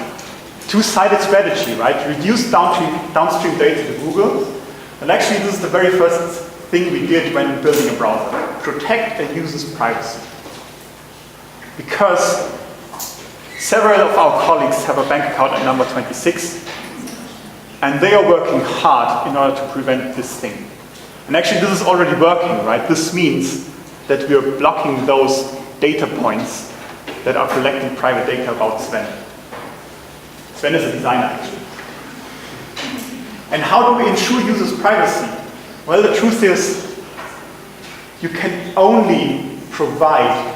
Two-sided strategy, right? Reduce downstream data to Google. And actually, this is the very first thing we did when building a browser. Protect a user's privacy. Because several of our colleagues have a bank account at number 26, and they are working hard in order to prevent this thing. And actually this is already working, right? This means that we are blocking those data points that are collecting private data about Sven. Sven is a designer, actually. And how do we ensure users' privacy? Well, the truth is, you can only provide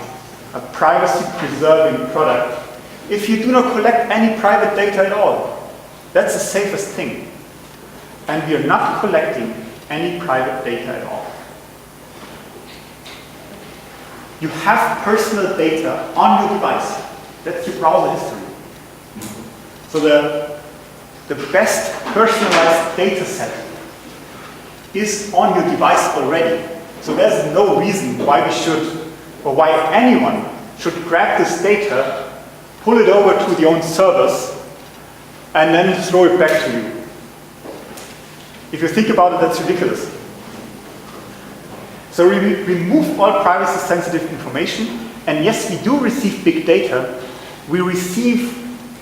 a privacy-preserving product if you do not collect any private data at all. That's the safest thing. And we are not collecting any private data at all. You have personal data on your device. That's your browser history. So the best personalized data set is on your device already. So there's no reason why we should, or why anyone should grab this data, pull it over to the own servers, and then throw it back to you. If you think about it, that's ridiculous. So we remove all privacy-sensitive information, and yes, we do receive big data. We receive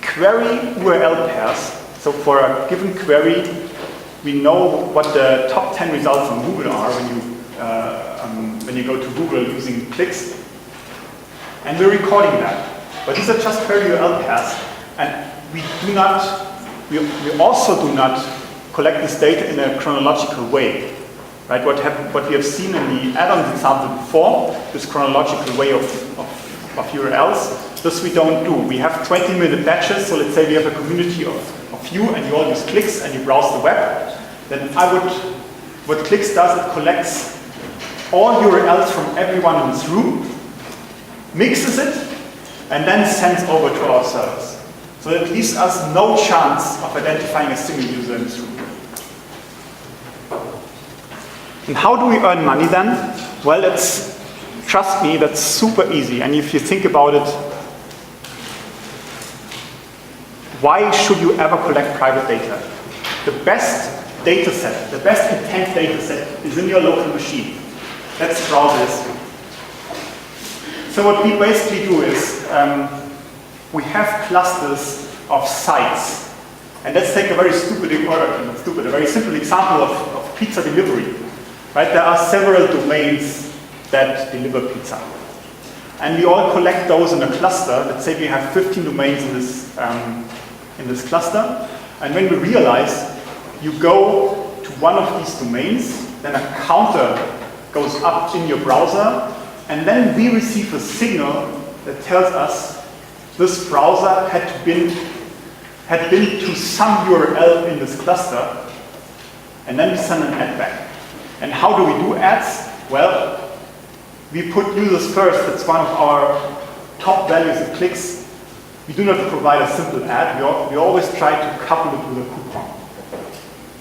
query URL pairs. So for a given query, we know what the top 10 results on Google are when you go to Google using Cliqz, and we're recording that. But these are just query URL pairs, and we also do not collect this data in a chronological way. Right? What we have seen in the add-ons example before, this chronological way of URLs, this we don't do. We have 20-minute batches, so let's say we have a community of you and you all use Cliqz and you browse the web. Then what Cliqz does, it collects all URLs from everyone in this room, mixes it, and then sends over to our servers. So that leaves us no chance of identifying a single user in this room. And how do we earn money then? Well, trust me, that's super easy. And if you think about it, why should you ever collect private data? The best data set, the best intent data set is in your local machine. That's browser history. So what we basically do is, we have clusters of sites. And let's take a very a very simple example of pizza delivery. Right? There are several domains that deliver pizza. And we all collect those in a cluster. Let's say we have 15 domains in this cluster. And when we realize you go to one of these domains, then a counter goes up in your browser, and then we receive a signal that tells us this browser had been to some URL in this cluster, and then we send an ad back. And how do we do ads? Well, we put users first. That's one of our top values at Cliqz. We do not provide a simple ad. We always try to couple it with a coupon.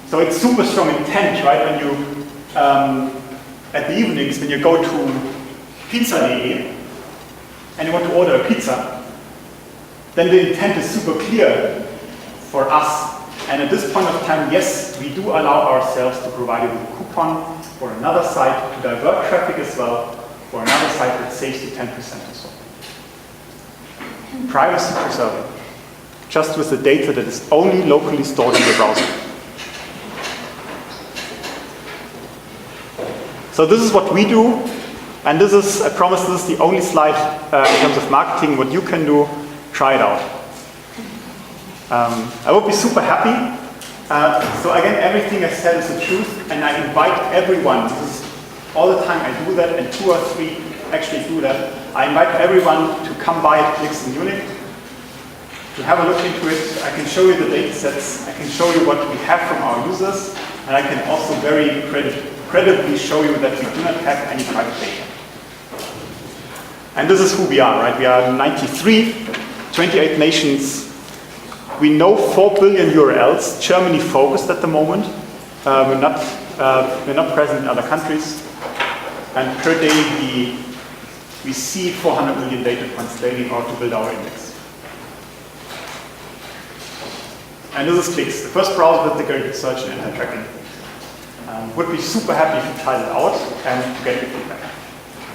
So it's super strong intent, right? When you, at the evenings, when you go to pizza.de and you want to order a pizza, then the intent is super clear for us. And at this point of time, yes, we do allow ourselves to provide you with a coupon for another site to divert traffic as well, for another site that saves you 10% or so. Privacy preserving, just with the data that is only locally stored in the browser. So this is what we do, and this is, I promise this is the only slide in terms of marketing. What you can do, try it out. I would be super happy. So again, everything I said is the truth, and I invite everyone. This is all the time I do that, and 2 or 3 actually do that. I invite everyone to come by at Cliqz in Munich, to have a look into it. I can show you the data sets. I can show you what we have from our users, and I can also very credibly show you that we do not have any private data. And this is who we are, right? We are 93, 28 nations. We know 4 billion URLs, Germany focused at the moment. We're not present in other countries. And per day we see 400 million data points daily in order to build our index. And this is Cliqz, the first browser with integrated search and anti-tracking. Would be super happy if you tried it out and to get your feedback.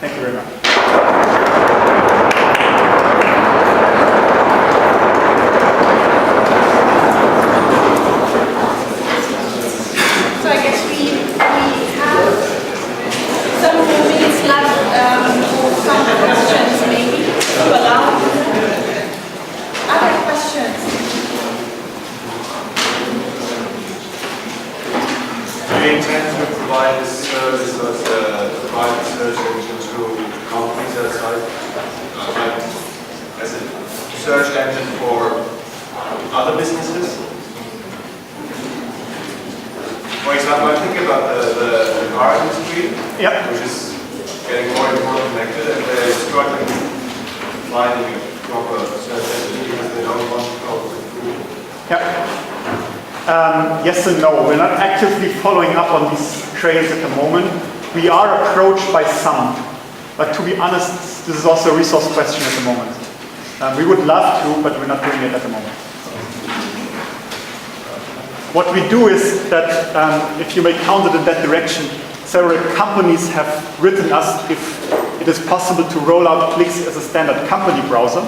Thank you very much. So I guess we have some more minutes left for some questions maybe to allow. Other questions? Do you intend to provide this service as a private search engine to companies outside, like as a search engine for other businesses? For example, I think about the car industry, which is getting more and more connected, and they're struggling finding a proper search engine because they don't want to go with Google. Yes and no. We're not actively following up on these trails at the moment. We are approached by some, but to be honest, this is also a resource question at the moment. We would love to, but we're not doing it at the moment. What we do is that, if you may count it in that direction, several companies have written us if it is possible to roll out Cliqz as a standard company browser.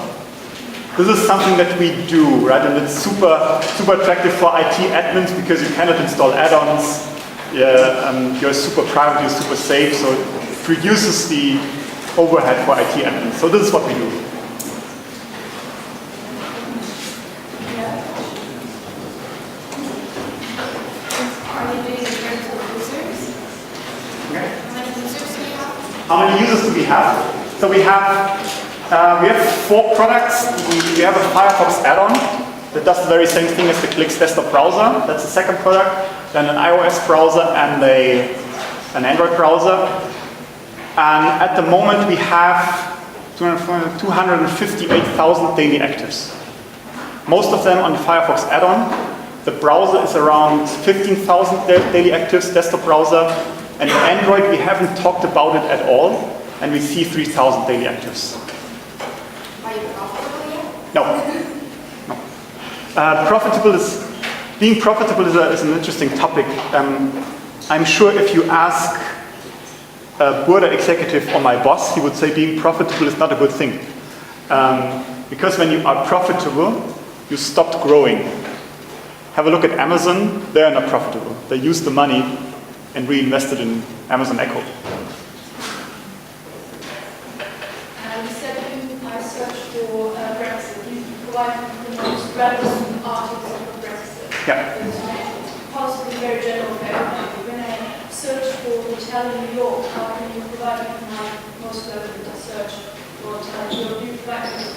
This is something that we do, right? And it's super attractive for IT admins because you cannot install add-ons. You're super private, you're super safe, so it reduces the overhead for IT admins. So this is what we do. Are you doing it in terms of users? Okay. How many users do you have? How many users do we have? So we have 4 products. We have a Firefox add-on that does the very same thing as the Cliqz desktop browser. That's the second product. Then an iOS browser and an Android browser. And at the moment we have 258,000 daily actives. Most of them on the Firefox add-on. The browser is around 15,000 daily actives, desktop browser. And in Android we haven't talked about it at all. And we see 3,000 daily actives. Are you profitable yet? No. Being profitable is an interesting topic. I'm sure if you ask a Burda executive or my boss, he would say being profitable is not a good thing. Because when you are profitable, you stopped growing. Have a look at Amazon, they are not profitable. They use the money and reinvest it in Amazon Echo. You said you search for Brexit. You provide the most relevant articles for Brexit. Yeah. It's possibly very general for everybody. When I search for hotel in New York, how can you provide me my most relevant search for hotel in New York? You provide me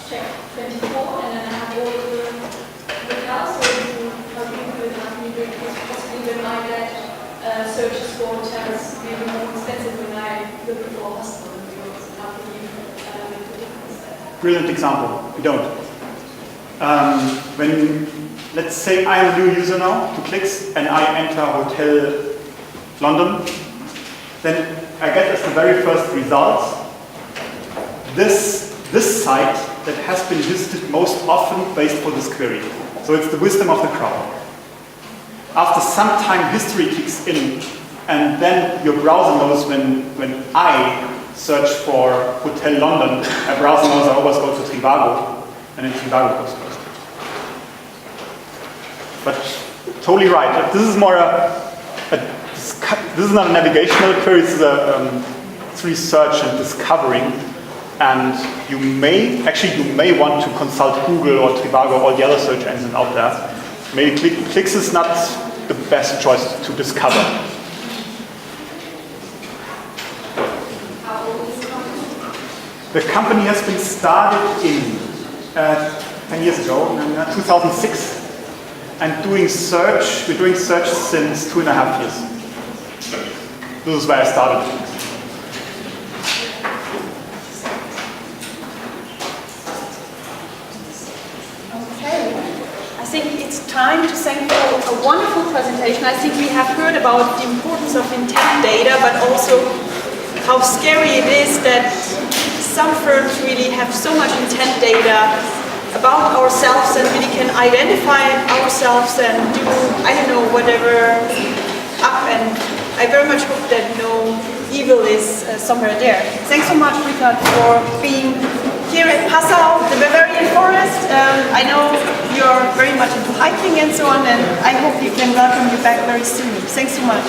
check 24 and then I have all of the hotels. So how do you do it? How can you do it? Because possibly when I get searches for hotels, maybe more expensive when I look for a hospital in New York. How can you make the difference there? Brilliant example. We don't. When, let's say I'm a new user now to Cliqz and I enter Hotel London, then I get as the very first result this site that has been visited most often based for this query. So it's the wisdom of the crowd. After some time, history kicks in, and then your browser knows when I search for Hotel London, my browser knows I always go to Trivago, and then Trivago goes first. But totally right. This is more this is not a navigational query. It's research and discovering. And you may want to consult Google or Trivago or all the other search engines out there. Maybe Cliqz is not the best choice to discover. How old is the company? The company has been started in 10 years ago, in 2006, and we're doing search since 2.5 years. This is where I started. I think it's time to thank you for a wonderful presentation. I think we have heard about the importance of intent data, but also how scary it is that some firms really have so much intent data about ourselves and really can identify ourselves and do, I don't know, whatever up, and I very much hope that no evil is somewhere there. Thanks so much, Richard, for being here at Passau, the Bavarian Forest. I know you're very much into hiking and so on, and I hope we can welcome you back very soon. Thanks so much.